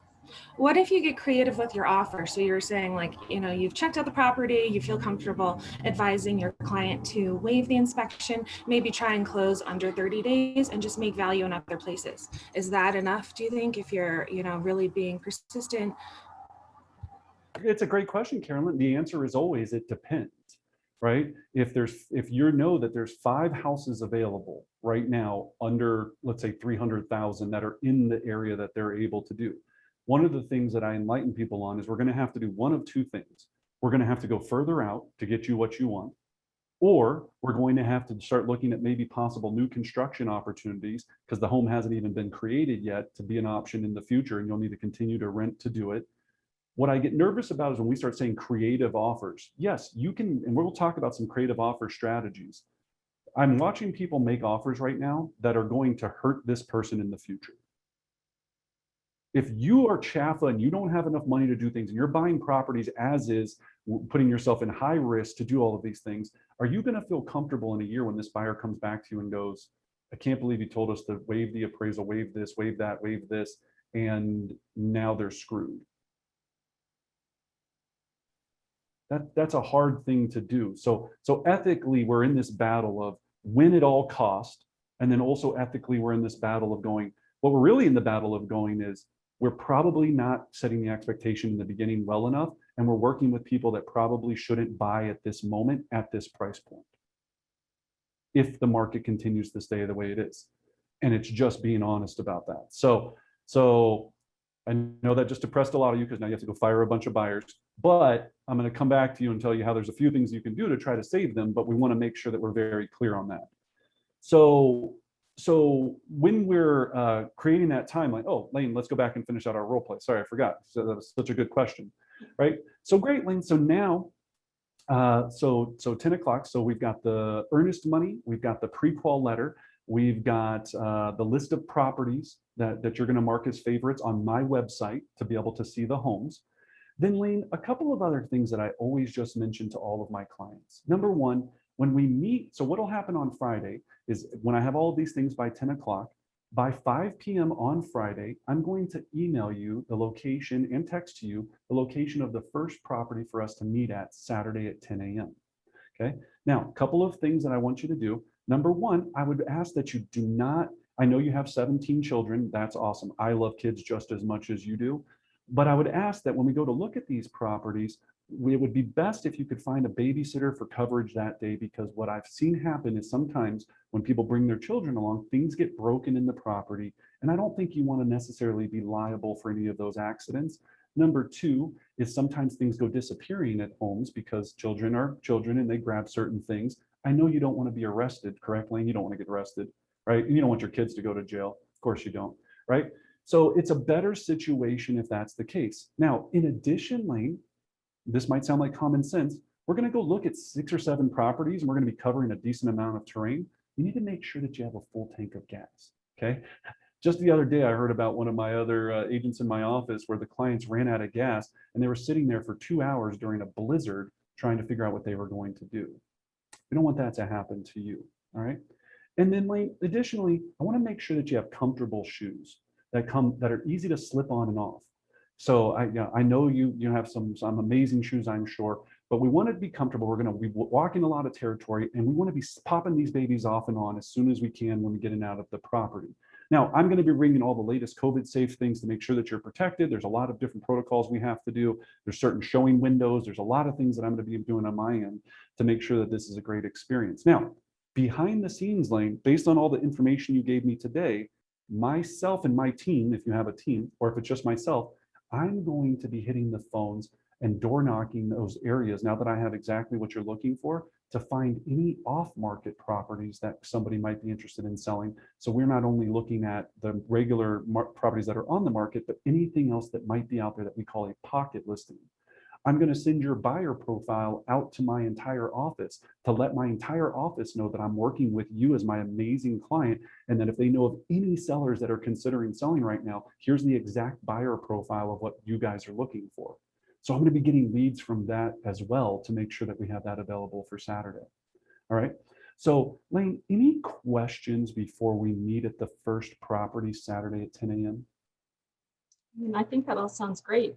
What if you get creative with your offer? So you're saying, like, you've checked out the property, you feel comfortable advising your client to waive the inspection, maybe try and close under 30 days and just make value in other places. Is that enough, do you think, if you're, really being persistent? It's a great question, Carolyn. The answer is always, it depends, right? If you know that there's 5 houses available right now under, let's say, 300,000 that are in the area that they're able to do. One of the things that I enlighten people on is we're going to have to do one of 2 things. We're going to have to go further out to get you what you want, or we're going to have to start looking at maybe possible new construction opportunities because the home hasn't even been created yet to be an option in the future, and you'll need to continue to rent to do it. What I get nervous about is when we start saying creative offers. Yes, you can, and we'll talk about some creative offer strategies. I'm watching people make offers right now that are going to hurt this person in the future. If you are CHAFA and you don't have enough money to do things and you're buying properties as is putting yourself in high risk to do all of these things, are you going to feel comfortable in a year when this buyer comes back to you and goes, I can't believe you told us to waive the appraisal, waive this, waive that, waive this, and now they're screwed? That's a hard thing to do. So ethically, we're in this battle of win at all cost, and then also ethically, we're in this battle of going, what we're really in the battle of going is, we're probably not setting the expectation in the beginning well enough, and we're working with people that probably shouldn't buy at this moment at this price point, if the market continues to stay the way it is. And it's just being honest about that. So I know that just depressed a lot of you, because now you have to go fire a bunch of buyers, but I'm going to come back to you and tell you how there's a few things you can do to try to save them, but we want to make sure that we're very clear on that. So when we're creating that timeline, oh, Lane, let's go back and finish out our role play. Sorry, I forgot. So that was such a good question, right? So great, Lane. So now, so 10 o'clock. So we've got the earnest money, we've got the pre-qual letter, we've got the list of properties that you're going to mark as favorites on my website to be able to see the homes. Then, Lane, a couple of other things that I always just mention to all of my clients. Number one, when we meet, so what'll happen on Friday is when I have all of these things by 10 o'clock, by 5 p.m. on Friday, I'm going to email you the location and text to you the location of the first property for us to meet at Saturday at 10 a.m. Okay. Now, a couple of things that I want you to do. Number one, I would ask that you do not, I know you have 17 children. That's awesome. I love kids just as much as you do. But I would ask that when we go to look at these properties, it would be best if you could find a babysitter for coverage that day, because what I've seen happen is sometimes when people bring their children along, things get broken in the property. And I don't think you want to necessarily be liable for any of those accidents. Number two is sometimes things go disappearing at homes because children are children and they grab certain things. I know you don't want to be arrested, correct, Lane? You don't want to get arrested, right? You don't want your kids to go to jail. Of course you don't, right? So it's a better situation if that's the case. Now, in addition, Lane, this might sound like common sense. We're going to go look at 6 or 7 properties and we're going to be covering a decent amount of terrain. You need to make sure that you have a full tank of gas, okay? Just the other day, I heard about one of my other agents in my office where the clients ran out of gas and they were sitting there for 2 hours during a blizzard trying to figure out what they were going to do. We don't want that to happen to you, all right? And then, Lane, additionally, I want to make sure that you have comfortable shoes that are easy to slip on and off. So I know you have some amazing shoes, I'm sure, but we want to be comfortable. We're going to be walking a lot of territory, and we want to be popping these babies off and on as soon as we can when we get in and out of the property. Now, I'm going to be bringing all the latest COVID-safe things to make sure that you're protected. There's a lot of different protocols we have to do. There's certain showing windows. There's a lot of things that I'm going to be doing on my end to make sure that this is a great experience. Now, behind the scenes, Lane, based on all the information you gave me today, myself and my team, if you have a team, or if it's just myself, I'm going to be hitting the phones and door knocking those areas now that I have exactly what you're looking for, to find any off-market properties that somebody might be interested in selling. So we're not only looking at the regular properties that are on the market, but anything else that might be out there that we call a pocket listing. I'm going to send your buyer profile out to my entire office to let my entire office know that I'm working with you as my amazing client. And that if they know of any sellers that are considering selling right now, here's the exact buyer profile of what you guys are looking for. So I'm going to be getting leads from that as well to make sure that we have that available for Saturday. All right. So Lane, any questions before we meet at the first property Saturday at 10 a.m.? I think that all sounds great.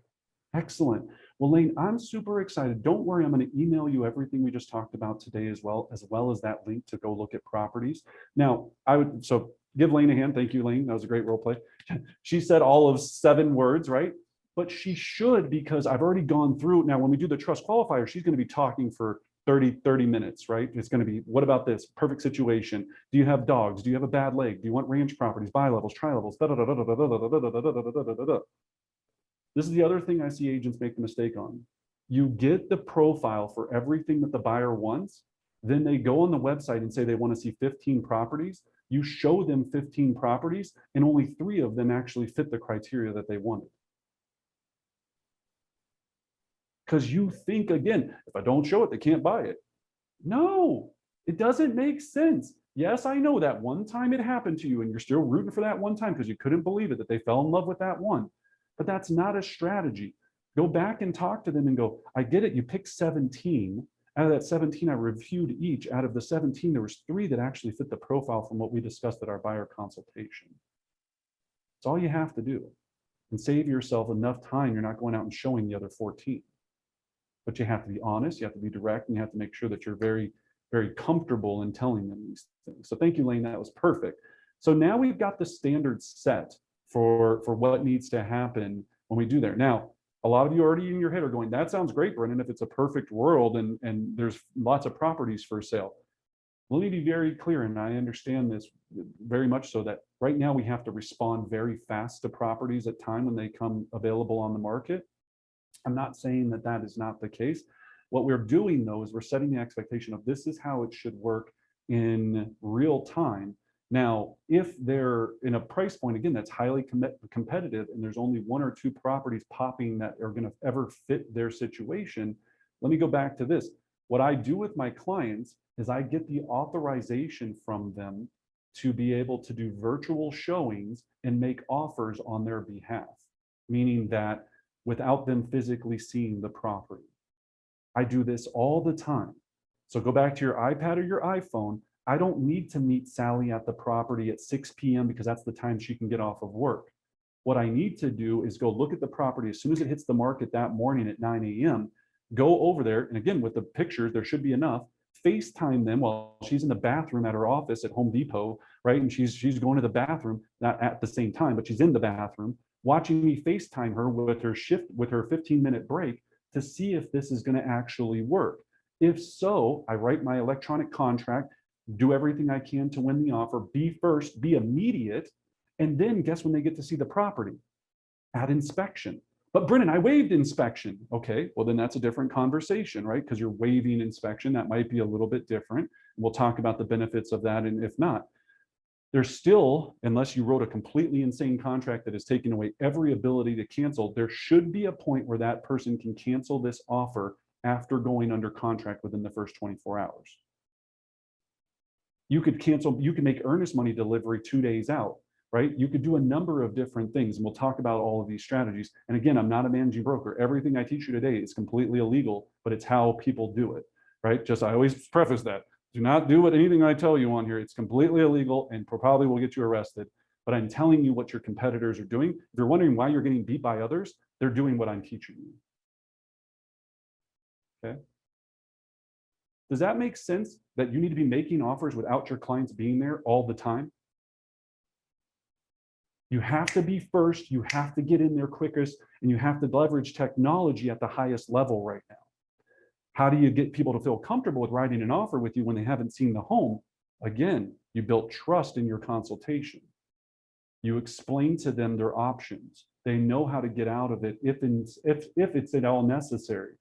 Excellent. Well, Lane, I'm super excited. Don't worry, I'm going to email you everything we just talked about today as well as that link to go look at properties. Now, so give Lane a hand. Thank you, Lane. That was a great role play. She said all of 7 words, right? But she should, because I've already gone through. Now, when we do the trust qualifier, she's going to be talking for 30 minutes, right? It's going to be, what about this? Perfect situation. Do you have dogs? Do you have a bad leg? Do you want ranch properties, bi-levels, tri-levels? This is the other thing I see agents make the mistake on. You get the profile for everything that the buyer wants. Then they go on the website and say they want to see 15 properties. You show them 15 properties and only 3 of them actually fit the criteria that they wanted. Because you think, again, if I don't show it, they can't buy it. No, it doesn't make sense. Yes, I know that one time it happened to you and you're still rooting for that one time because you couldn't believe it that they fell in love with that one. But that's not a strategy. Go back and talk to them and go, I get it, you picked 17. Out of that 17, I reviewed each. Out of the 17, there was 3 that actually fit the profile from what we discussed at our buyer consultation. It's all you have to do. And save yourself enough time. You're not going out and showing the other 14. But you have to be honest, you have to be direct, and you have to make sure that you're very, very comfortable in telling them these things. So thank you, Lane, that was perfect. So now we've got the standards set for what needs to happen when we do there. Now, a lot of you already in your head are going, that sounds great, Brennan, if it's a perfect world and there's lots of properties for sale. Let me be very clear, and I understand this very much so, that right now we have to respond very fast to properties at time when they come available on the market. I'm not saying that that is not the case. What we're doing, though, is we're setting the expectation of this is how it should work in real time. Now, if they're in a price point, again, that's highly competitive, and there's only 1 or 2 properties popping that are going to ever fit their situation, let me go back to this. What I do with my clients is I get the authorization from them to be able to do virtual showings and make offers on their behalf, meaning that without them physically seeing the property. I do this all the time. So go back to your iPad or your iPhone. I don't need to meet Sally at the property at 6 p.m. because that's the time she can get off of work. What I need to do is go look at the property as soon as it hits the market that morning at 9 a.m. Go over there, and again, with the pictures, there should be enough. FaceTime them while she's in the bathroom at her office at Home Depot, right? And she's going to the bathroom, not at the same time, but she's in the bathroom, watching me FaceTime her with her 15-minute break to see if this is going to actually work. If so, I write my electronic contract, do everything I can to win the offer, be first, be immediate, and then guess when they get to see the property? At inspection. But Brennan, I waived inspection. Okay, well then that's a different conversation, right? Because you're waiving inspection, that might be a little bit different. We'll talk about the benefits of that, and if not, there's still, unless you wrote a completely insane contract that is taking away every ability to cancel, there should be a point where that person can cancel this offer after going under contract within the first 24 hours. You could cancel, you can make earnest money delivery 2 days out, right? You could do a number of different things, and we'll talk about all of these strategies. And again, I'm not a managing broker. Everything I teach you today is completely illegal, but it's how people do it, right? Just, I always preface that. Do not do anything I tell you on here. It's completely illegal and probably will get you arrested. But I'm telling you what your competitors are doing. If you're wondering why you're getting beat by others, they're doing what I'm teaching you. Okay. Does that make sense that you need to be making offers without your clients being there all the time? You have to be first, you have to get in there quickest, and you have to leverage technology at the highest level right now. How do you get people to feel comfortable with writing an offer with you when they haven't seen the home? Again, you built trust in your consultation. You explain to them their options. They know how to get out of it if it's at all necessary.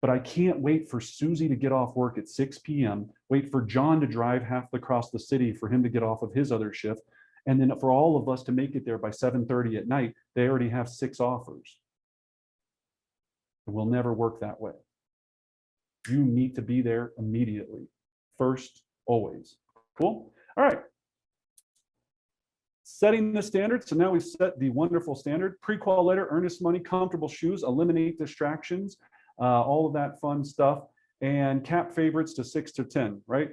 But I can't wait for Susie to get off work at 6 p.m., wait for John to drive half across the city for him to get off of his other shift, and then for all of us to make it there by 7:30 at night. They already have 6 offers. It will never work that way. You need to be there immediately. First, always. Cool? All right. Setting the standard. So now we've set the wonderful standard. Pre-qual letter, earnest money, comfortable shoes, eliminate distractions, all of that fun stuff, and cap favorites to 6 to 10, right?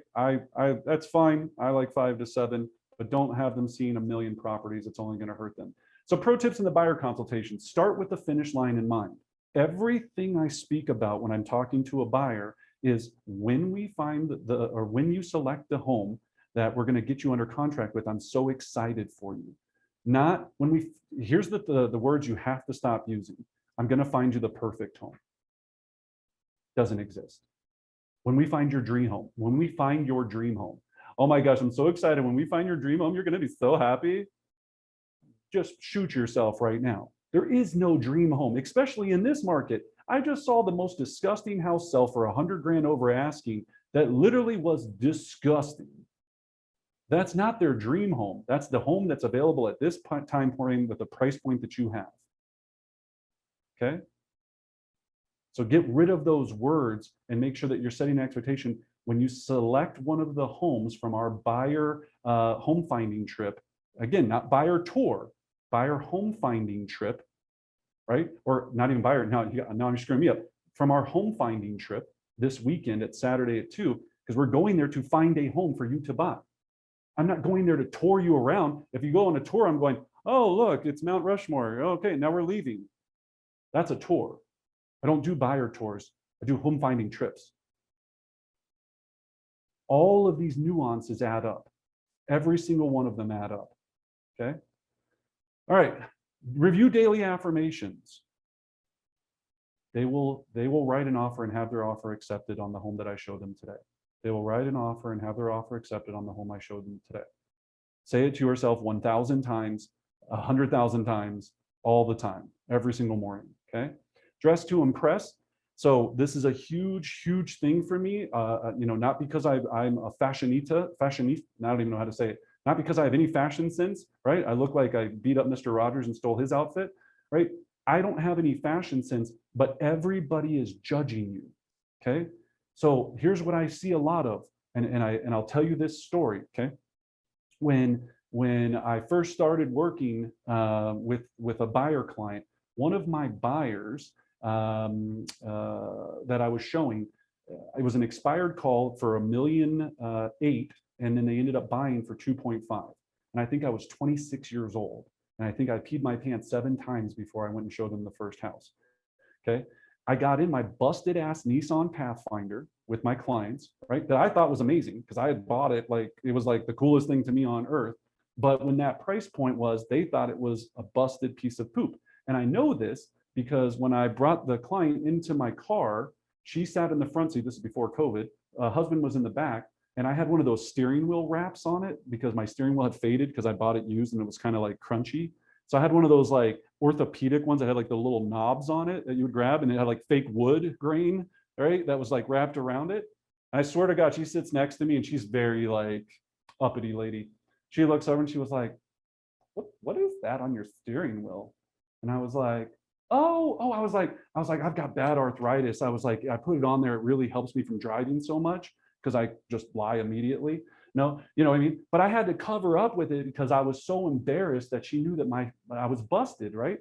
That's fine. I like 5 to 7, but don't have them seeing a million properties. It's only going to hurt them. So pro tips in the buyer consultation: start with the finish line in mind. Everything I speak about when I'm talking to a buyer is when we find when you select the home that we're going to get you under contract with, I'm so excited for you. Not when here's the words you have to stop using. I'm going to find you the perfect home. Doesn't exist. When we find your dream home, when we find your dream home, oh my gosh, I'm so excited. When we find your dream home, you're going to be so happy. Just shoot yourself right now. There is no dream home, especially in this market. I just saw the most disgusting house sell for $100,000 over asking that literally was disgusting. That's not their dream home. That's the home that's available at this time point with the price point that you have. Okay? So get rid of those words and make sure that you're setting an expectation. When you select one of the homes from our buyer home finding trip, again, not buyer tour, buyer home finding trip, right? Or not even buyer. Now you're screwing me up. From our home finding trip this weekend at Saturday at 2, because we're going there to find a home for you to buy. I'm not going there to tour you around. If you go on a tour, I'm going, oh, look, it's Mount Rushmore. Okay, now we're leaving. That's a tour. I don't do buyer tours. I do home finding trips. All of these nuances add up. Every single one of them add up, okay? All right, review daily affirmations. They will write an offer and have their offer accepted on the home that I showed them today. They will write an offer and have their offer accepted on the home I showed them today. Say it to yourself 1,000 times, 100,000 times, all the time, every single morning, okay? Dress to impress. So this is a huge, huge thing for me. You know, not because I'm a fashionista, I don't even know how to say it. Not because I have any fashion sense, right? I look like I beat up Mr. Rogers and stole his outfit, right? I don't have any fashion sense, but everybody is judging you, okay? So here's what I see a lot of, and I'll tell you this story, okay? When I first started working with a buyer client, one of my buyers that I was showing, it was an expired call for $1.8 million, and then they ended up buying for 2.5. And I think I was 26 years old. And I think I peed my pants 7 times before I went and showed them the first house. Okay. I got in my busted ass Nissan Pathfinder with my clients, right? That I thought was amazing because I had bought it like it was like the coolest thing to me on earth. But when that price point was, they thought it was a busted piece of poop. And I know this because when I brought the client into my car, she sat in the front seat. This is before COVID. Husband was in the back. And I had one of those steering wheel wraps on it because my steering wheel had faded because I bought it used and it was kind of like crunchy. So I had one of those like orthopedic ones that had like the little knobs on it that you would grab, and it had like fake wood grain, right? That was like wrapped around it. And I swear to God, she sits next to me and she's very like uppity lady. She looks over and she was like, what is that on your steering wheel? And I was like, I was like, I've got bad arthritis. I was like, I put it on there. It really helps me from driving so much because I just lie immediately. No, you know what I mean? But I had to cover up with it because I was so embarrassed that she knew that I was busted, right?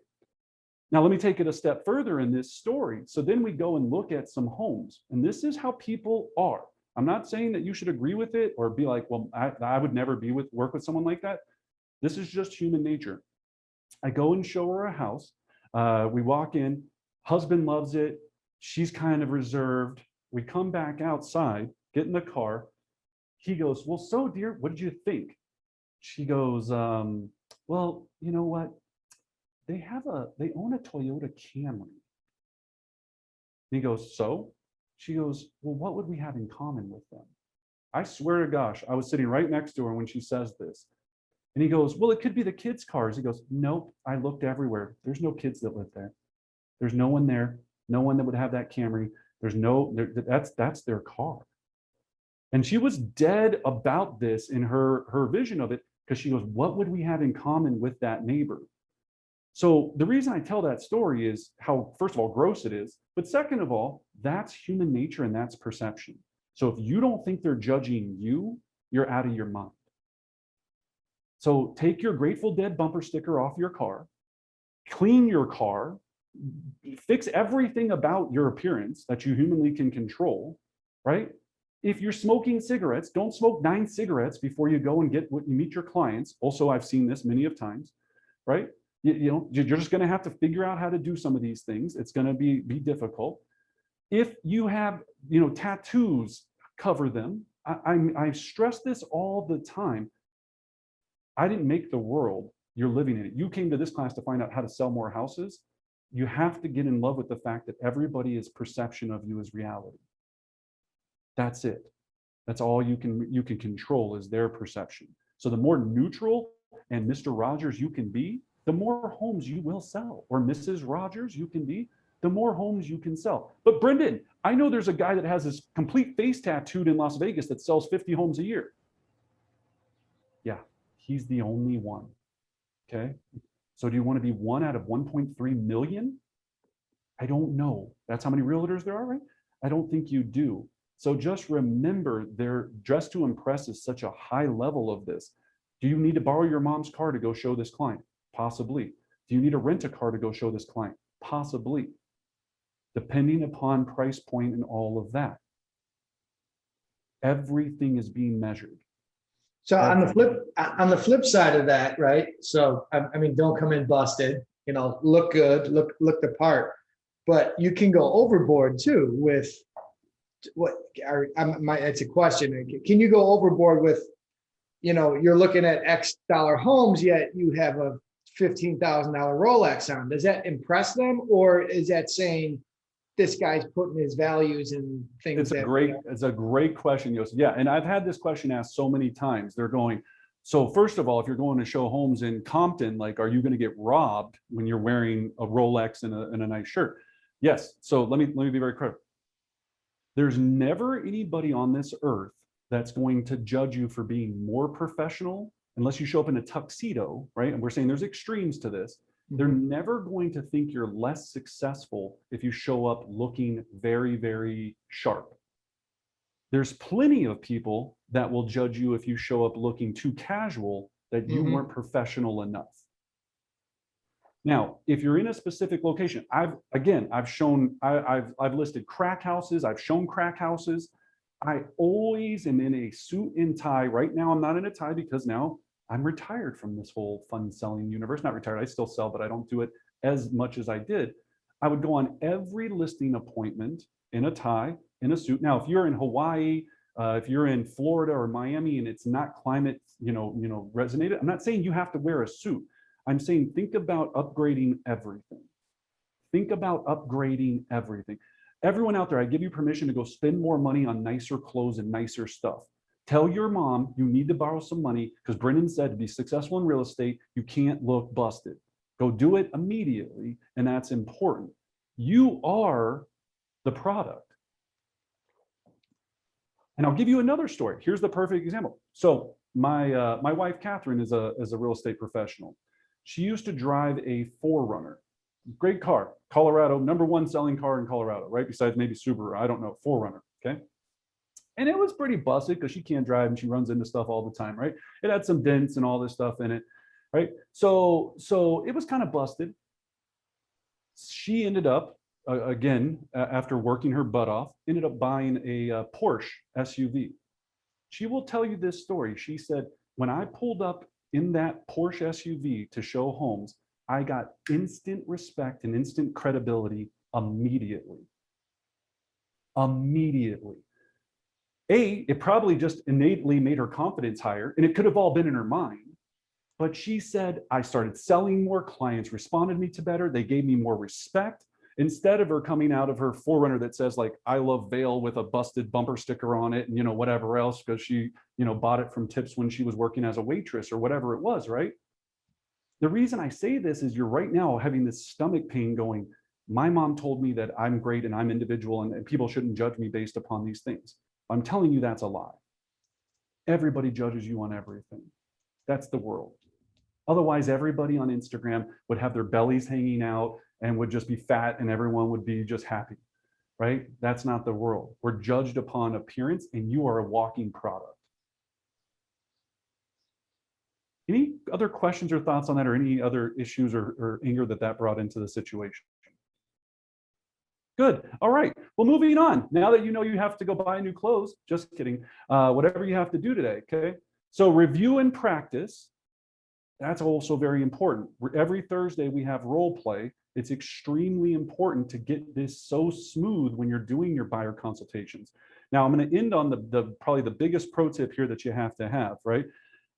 Now, let me take it a step further in this story. So then we go and look at some homes, and this is how people are. I'm not saying that you should agree with it or be like, well, I would never work with someone like that. This is just human nature. I go and show her a house. We walk in, husband loves it. She's kind of reserved. We come back outside, get in the car. He goes, well, so dear, what did you think? She goes, well, you know what? They own a Toyota Camry. And he goes, so? She goes, well, what would we have in common with them? I swear to gosh, I was sitting right next to her when she says this. And he goes, well, it could be the kids' cars. He goes, nope, I looked everywhere. There's no kids that live there. There's no one there. No one that would have that Camry. That's their car. And she was dead about this in her vision of it, because she goes, what would we have in common with that neighbor? So the reason I tell that story is how, first of all, gross it is, but second of all, that's human nature and that's perception. So if you don't think they're judging you, you're out of your mind. So take your Grateful Dead bumper sticker off your car, clean your car, fix everything about your appearance that you humanly can control, right? If you're smoking cigarettes, don't smoke 9 cigarettes before you go and you meet your clients. Also, I've seen this many of times, right? You're just going to have to figure out how to do some of these things. It's going to be difficult. If you have, tattoos, cover them. I stress this all the time. I didn't make the world. You're living in it. You came to this class to find out how to sell more houses. You have to get in love with the fact that everybody's perception of you is reality. That's it. That's all you can control is their perception. So the more neutral and Mr. Rogers you can be, the more homes you will sell. Or Mrs. Rogers you can be, the more homes you can sell. But Brendan, I know there's a guy that has his complete face tattooed in Las Vegas that sells 50 homes a year. Yeah, he's the only one. Okay. So do you want to be one out of 1.3 million? I don't know. That's how many realtors there are, right? I don't think you do. So just remember, their dress to impress is such a high level of this. Do you need to borrow your mom's car to go show this client? Possibly. Do you need to rent a car to go show this client? Possibly, depending upon price point and all of that. Everything is being measured. So on the flip side of that, right? So I mean, don't come in busted, you know, look good, look the part, but you can go overboard too with what it's a question. Can you go overboard with, you know, you're looking at X dollar homes, yet you have a $15,000 Rolex on? Does that impress them, or is that saying this guy's putting his values and things? It's a great question, Yosef. Yeah, and I've had this question asked so many times. They're going, so first of all, if you're going to show homes in Compton, like, are you going to get robbed when you're wearing a Rolex and a nice shirt? Yes. So let me be very clear. There's never anybody on this earth that's going to judge you for being more professional unless you show up in a tuxedo, right? And we're saying there's extremes to this. They're never going to think you're less successful if you show up looking very, very sharp. There's plenty of people that will judge you if you show up looking too casual, that you weren't professional enough. Now, if you're in a specific location, I've listed crack houses, I've shown crack houses. I always am in a suit and tie. Right now, I'm not in a tie because now I'm retired from this whole fun selling universe. Not retired, I still sell, but I don't do it as much as I did. I would go on every listing appointment in a tie, in a suit. Now, if you're in Hawaii, if you're in Florida or Miami and it's not climate, resonated, I'm not saying you have to wear a suit. I'm saying think about upgrading everything. Think about upgrading everything. Everyone out there, I give you permission to go spend more money on nicer clothes and nicer stuff. Tell your mom you need to borrow some money because Brendan said to be successful in real estate, you can't look busted. Go do it immediately, and that's important. You are the product. And I'll give you another story. Here's the perfect example. So my wife, Catherine, is a real estate professional. She used to drive a 4Runner. Great car, Colorado, #1 selling car in Colorado, right? Besides maybe Subaru, I don't know, 4Runner, okay? And it was pretty busted because she can't drive and she runs into stuff all the time, right? It had some dents and all this stuff in it, right? So it was kind of busted. She ended up, after working her butt off, ended up buying a Porsche SUV. She will tell you this story. She said, when I pulled up in that Porsche SUV to show homes, I got instant respect and instant credibility immediately. Immediately. It probably just innately made her confidence higher, and it could have all been in her mind. But she said, I started selling more, clients responded to me better, they gave me more respect. Instead of her coming out of her 4Runner that says like, I love Vail with a busted bumper sticker on it and whatever else, because she bought it from tips when she was working as a waitress or whatever it was, right? The reason I say this is you're right now having this stomach pain going, my mom told me that I'm great and I'm individual and people shouldn't judge me based upon these things. I'm telling you that's a lie. Everybody judges you on everything. That's the world. Otherwise, everybody on Instagram would have their bellies hanging out and would just be fat and everyone would be just happy, right? That's not the world. We're judged upon appearance and you are a walking product. Any other questions or thoughts on that, or any other issues or anger that brought into the situation? Good. All right. Well, moving on. Now that you know you have to go buy new clothes, just kidding. Whatever you have to do today, okay? So review and practice. That's also very important. Every Thursday we have role play. It's extremely important to get this so smooth when you're doing your buyer consultations. Now I'm going to end on probably the biggest pro tip here that you have to have, right?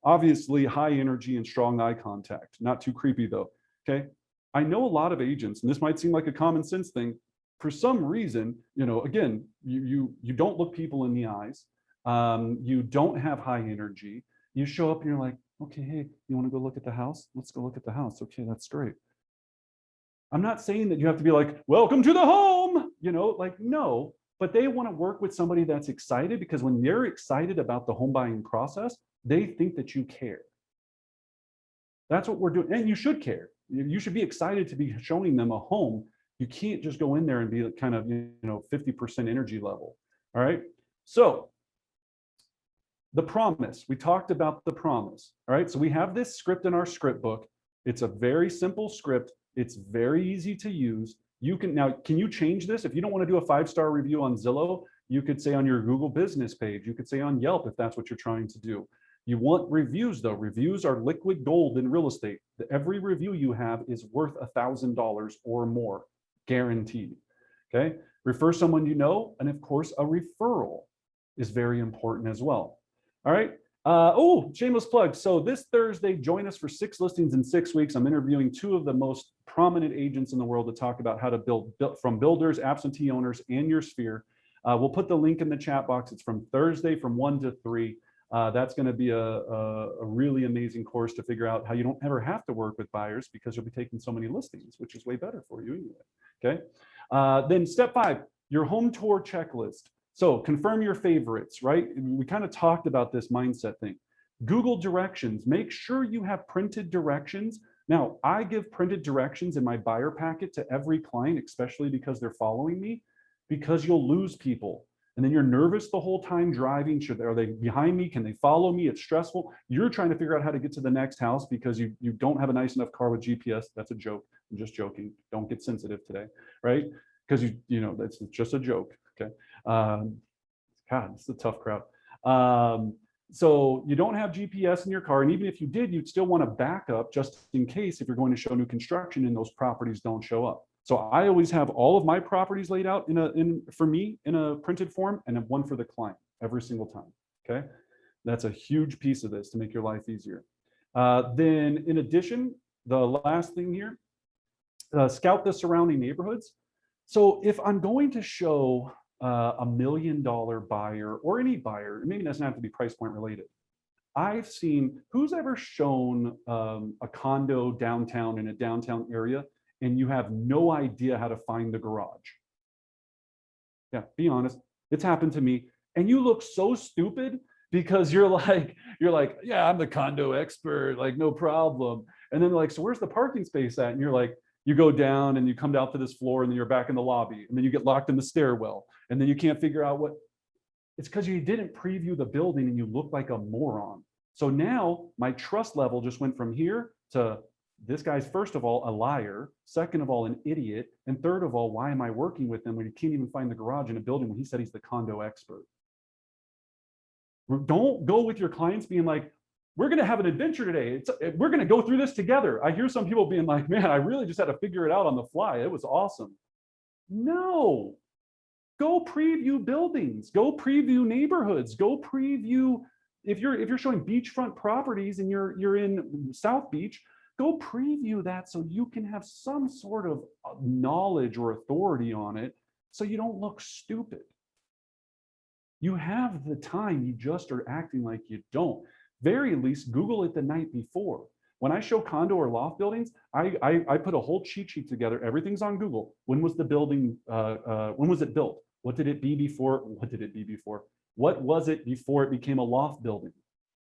Obviously high energy and strong eye contact. Not too creepy though, okay? I know a lot of agents, and this might seem like a common sense thing, for some reason, again, you don't look people in the eyes. You don't have high energy. You show up and you're like, okay, hey, you want to go look at the house? Let's go look at the house. Okay, that's great. I'm not saying that you have to be like, welcome to the home, no, but they want to work with somebody that's excited, because when they're excited about the home buying process, they think that you care. That's what we're doing. And you should care. You should be excited to be showing them a home. You can't just go in there and be kind of, 50% energy level. All right. So the promise, we talked about the promise. All right. So we have this script in our script book. It's a very simple script. It's very easy to use. You can now, can you change this? If you don't want to do a 5-star review on Zillow, you could say on your Google business page, you could say on Yelp if that's what you're trying to do. You want reviews though. Reviews are liquid gold in real estate. Every review you have is worth $1,000 or more, guaranteed. Okay, refer someone you know, and of course a referral is very important as well. All right. Oh, shameless plug. So this Thursday, join us for 6 listings in 6 weeks. I'm interviewing 2 of the most prominent agents in the world to talk about how to build from builders, absentee owners, and your sphere. We'll put the link in the chat box. It's from Thursday from 1 to 3. That's going to be a really amazing course to figure out how you don't ever have to work with buyers because you'll be taking so many listings, which is way better for you anyway. Okay. Then step 5, your home tour checklist. So confirm your favorites, right? We kind of talked about this mindset thing. Google directions, make sure you have printed directions. Now, I give printed directions in my buyer packet to every client, especially because they're following me, because you'll lose people. And then you're nervous the whole time driving. Are they behind me? Can they follow me? It's stressful. You're trying to figure out how to get to the next house because you don't have a nice enough car with GPS. That's a joke. I'm just joking. Don't get sensitive today, right? Because you know, that's just a joke. Okay. God, it's a tough crowd. So you don't have GPS in your car, and even if you did, you'd still want to back up just in case if you're going to show new construction and those properties don't show up. So I always have all of my properties laid out for me in a printed form, and then one for the client every single time. Okay, that's a huge piece of this to make your life easier. Then in addition, the last thing here, scout the surrounding neighborhoods. So if I'm going to show $1 million buyer or any buyer, it maybe doesn't have to be price point related. I've seen, who's ever shown a condo downtown in a downtown area and you have no idea how to find the garage? Yeah, be honest. It's happened to me. And you look so stupid because you're like, yeah, I'm the condo expert, like no problem. And then they're like, so where's the parking space at? And you're like, you go down and you come down to this floor and then you're back in the lobby and then you get locked in the stairwell and then you can't figure out what. It's because you didn't preview the building and you look like a moron. So now my trust level just went from here to this guy's, first of all, a liar, second of all, an idiot, and third of all, why am I working with him when he can't even find the garage in a building when he said he's the condo expert? Don't go with your clients being like, we're going to have an adventure today. We're going to go through this together. I hear some people being like, man, I really just had to figure it out on the fly. It was awesome. No, go preview buildings, go preview neighborhoods, go preview, if you're showing beachfront properties and you're in South Beach, go preview that so you can have some sort of knowledge or authority on it so you don't look stupid. You have the time, you just are acting like you don't. Very least, Google it the night before. When I show condo or loft buildings, I put a whole cheat sheet together. Everything's on Google. When was the building, when was it built? What did it be before? What did it be before? What was it before it became a loft building,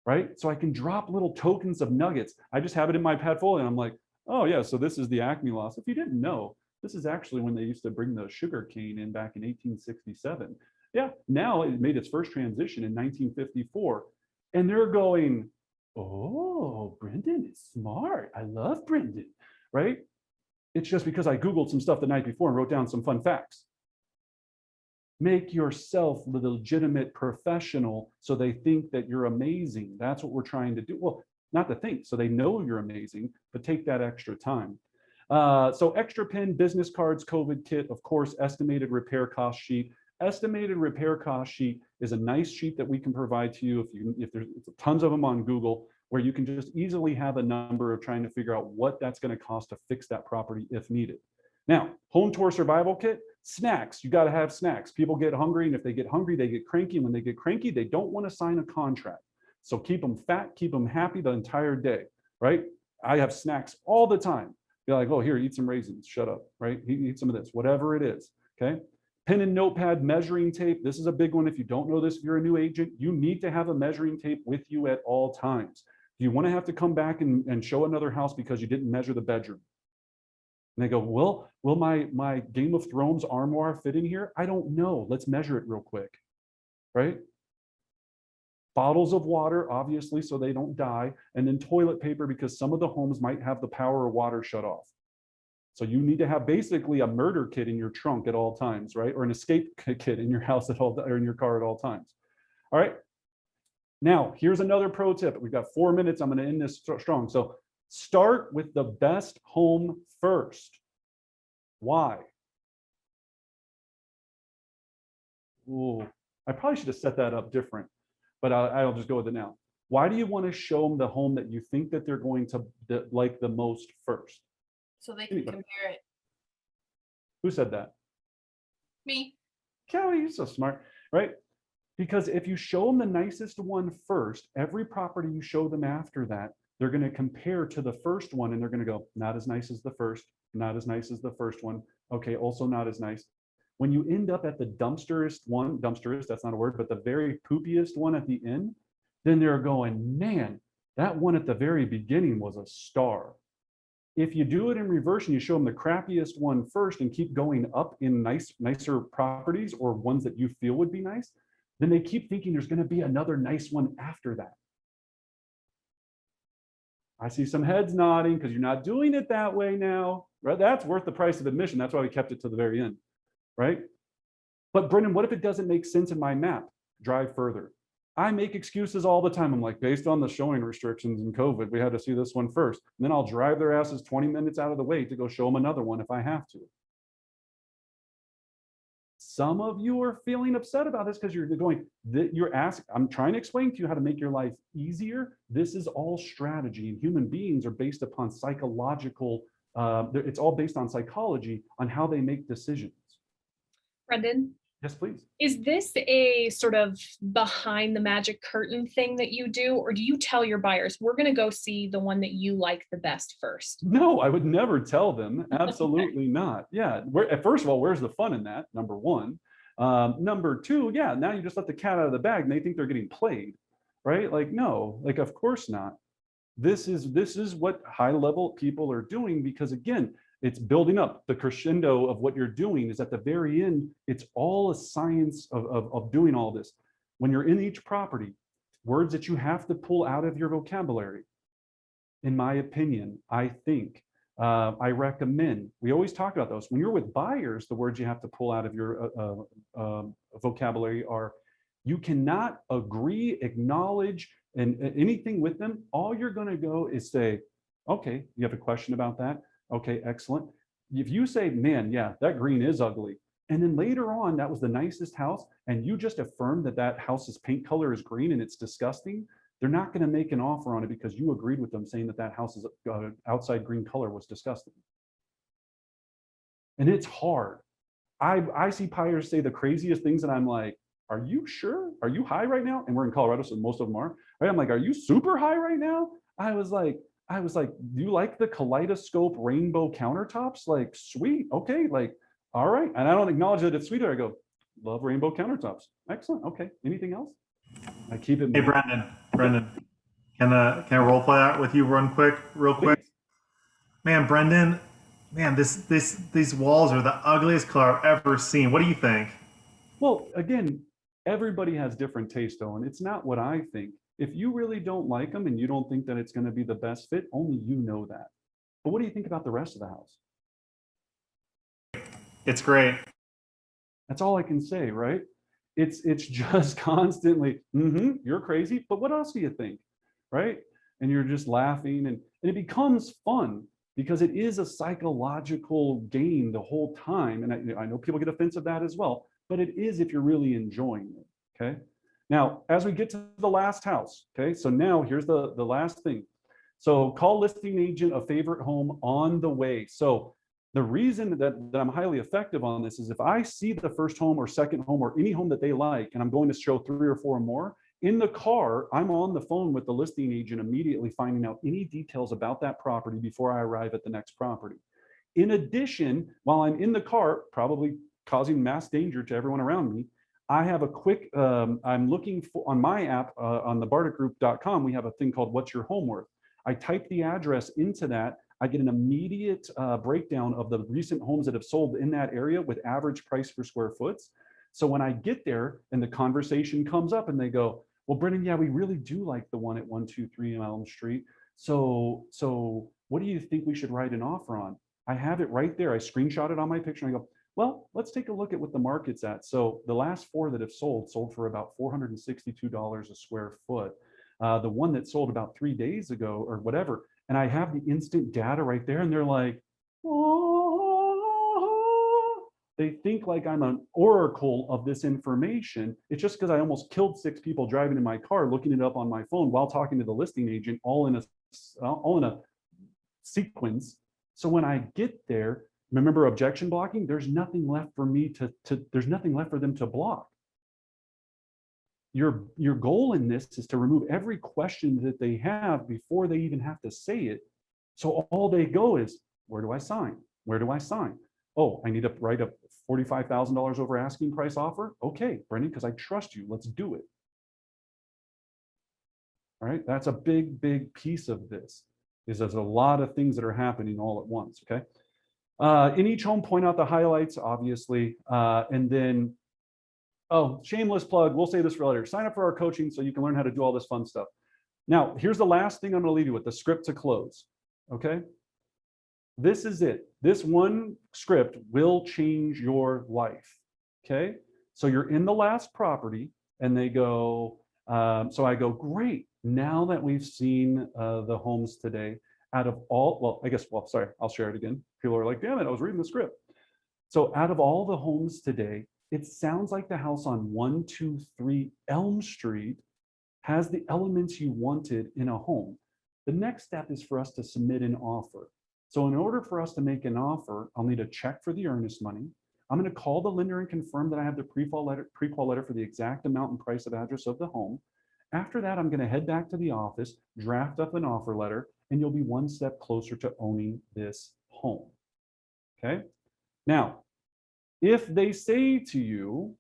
right? So I can drop little tokens of nuggets. I just have it in my portfolio and I'm like, oh yeah, so this is the Acme loft. If you didn't know, this is actually when they used to bring the sugar cane in back in 1867. Yeah, now it made its first transition in 1954. And they're going, oh, Brendan is smart. I love Brendan, right? It's just because I Googled some stuff the night before and wrote down some fun facts. Make yourself the legitimate professional so they think that you're amazing. That's what we're trying to do. Well, not to think, so they know you're amazing, but take that extra time. So extra pen, business cards, COVID kit, of course, estimated repair cost sheet. Estimated repair cost sheet is a nice sheet that we can provide to you if there's tons of them on Google, where you can just easily have a number of trying to figure out what that's going to cost to fix that property if needed. Now, home tour survival kit, snacks. You got to have snacks. People get hungry, and if they get hungry, they get cranky. And when they get cranky, they don't want to sign a contract. So keep them fat, keep them happy the entire day, right? I have snacks all the time. You're like, oh, here, eat some raisins. Shut up, right? Eat some of this, whatever it is, okay? Pen and notepad, measuring tape. This is a big one. If you don't know this, if you're a new agent, you need to have a measuring tape with you at all times. Do you want to have to come back and show another house because you didn't measure the bedroom? And they go, well, will my Game of Thrones armoire fit in here? I don't know. Let's measure it real quick, right? Bottles of water, obviously, so they don't die. And then toilet paper, because some of the homes might have the power of water shut off. So you need to have basically a murder kit in your trunk at all times, right? Or an escape kit in your house at all, or in your car at all times. All right. Now, here's another pro tip. We've got 4 minutes. I'm going to end this strong. So start with the best home first. Why? Ooh, I probably should have set that up different, but I'll just go with it now. Why do you want to show them the home that you think that they're going to like the most first? So they can compare it. Who said that? Me. Kelly, you're so smart, right? Because if you show them the nicest one first, every property you show them after that, they're going to compare to the first one and they're going to go, not as nice as the first, not as nice as the first one. Okay, also not as nice. When you end up at the dumpsterist one, dumpsterist, that's not a word, but the very poopiest one at the end, then they're going, man, that one at the very beginning was a star. If you do it in reverse and you show them the crappiest one first and keep going up in nicer properties or ones that you feel would be nice, then they keep thinking there's going to be another nice one after that. I see some heads nodding because you're not doing it that way now, right? That's worth the price of admission. That's why we kept it to the very end, right? But Brendan, what if it doesn't make sense in my map? Drive further. I make excuses all the time. I'm like, based on the showing restrictions and COVID, we had to see this one first. And then I'll drive their asses 20 minutes out of the way to go show them another one if I have to. Some of you are feeling upset about this because you're asking, I'm trying to explain to you how to make your life easier. This is all strategy, and human beings are based upon psychological, it's all based on psychology on how they make decisions. Brendan? Yes, please. Is this a sort of behind the magic curtain thing that you do, or do you tell your buyers, we're going to go see the one that you like the best first? No, I would never tell them. Absolutely not. Yeah. First of all, where's the fun in that? Number one. Number two, yeah, now you just let the cat out of the bag and they think they're getting played, right? Like, no, like, of course not. This is what high level people are doing, because again, it's building up. The crescendo of what you're doing is at the very end. It's all a science of doing all this. When you're in each property, words that you have to pull out of your vocabulary, in my opinion, I think, I recommend, we always talk about those. When you're with buyers, the words you have to pull out of your vocabulary are, you cannot agree, acknowledge, and anything with them. All you're going to go is say, okay, you have a question about that? Okay, excellent. If you say, man, yeah, that green is ugly, and then later on, that was the nicest house, and you just affirm that that house's paint color is green and it's disgusting, they're not going to make an offer on it because you agreed with them saying that that house's outside green color was disgusting. And it's hard. I see buyers say the craziest things, and I'm like, are you sure? Are you high right now? And we're in Colorado, so most of them are. Right? I'm like, are you super high right now? I was like, do you like the kaleidoscope rainbow countertops? Like, sweet, okay, like, all right. And I don't acknowledge that it's sweeter. I go, love rainbow countertops. Excellent, okay. Anything else? I keep it. Hey, Brendan, can I role play that with you real quick? Please. Man, Brendan, man, these walls are the ugliest color I've ever seen. What do you think? Well, again, everybody has different taste, Owen. It's not what I think. If you really don't like them and you don't think that it's going to be the best fit, only you know that. But what do you think about the rest of the house? It's great. That's all I can say, right? It's just constantly, you're crazy, but what else do you think, right? And you're just laughing, and it becomes fun because it is a psychological game the whole time. And I know people get offensive at that as well, but it is if you're really enjoying it, okay? Now, as we get to the last house, okay, so now here's the last thing. So call listing agent a favorite home on the way. So the reason that I'm highly effective on this is if I see the first home or second home or any home that they like, and I'm going to show 3 or 4 more, in the car, I'm on the phone with the listing agent immediately finding out any details about that property before I arrive at the next property. In addition, while I'm in the car, probably causing mass danger to everyone around me, I have a quick, I'm looking for, on my app, on the barticgroup.com, we have a thing called What's Your Home Worth? I type the address into that, I get an immediate breakdown of the recent homes that have sold in that area with average price per square foot. So when I get there and the conversation comes up and they go, well, Brendan, yeah, we really do like the one at 123 Elm Street. So what do you think we should write an offer on? I have it right there. I screenshot it on my picture and I go, well, let's take a look at what the market's at. So the last 4 that have sold for about $462 a square foot. The one that sold about 3 days ago or whatever. And I have the instant data right there and they're like, oh. They think like I'm an oracle of this information. It's just because I almost killed 6 people driving in my car, looking it up on my phone while talking to the listing agent, all in a sequence. So when I get there, remember objection blocking, there's nothing left for me there's nothing left for them to block. Your goal in this is to remove every question that they have before they even have to say it. So all they go is, where do I sign? Where do I sign? Oh, I need to write a $45,000 over asking price offer. Okay, Brendan, because I trust you, let's do it. All right, that's a big, big piece of this. There's a lot of things that are happening all at once, okay? In each home, point out the highlights, obviously, and then, oh, shameless plug, we'll say this for later. Sign up for our coaching so you can learn how to do all this fun stuff. Now, here's the last thing I'm gonna leave you with, the script to close, okay? This is it. This one script will change your life, okay? So you're in the last property and they go, so I go, great. Now that we've seen the homes today, out of all, well, I guess, well, sorry, I'll share it again. People are like, damn it, I was reading the script. So out of all the homes today, it sounds like the house on 123 Elm Street has the elements you wanted in a home. The next step is for us to submit an offer. So in order for us to make an offer, I'll need a check for the earnest money. I'm going to call the lender and confirm that I have the pre-qual letter for the exact amount and price of address of the home. After that, I'm going to head back to the office, draft up an offer letter, and you'll be one step closer to owning this home. Okay? Now, if they say to you,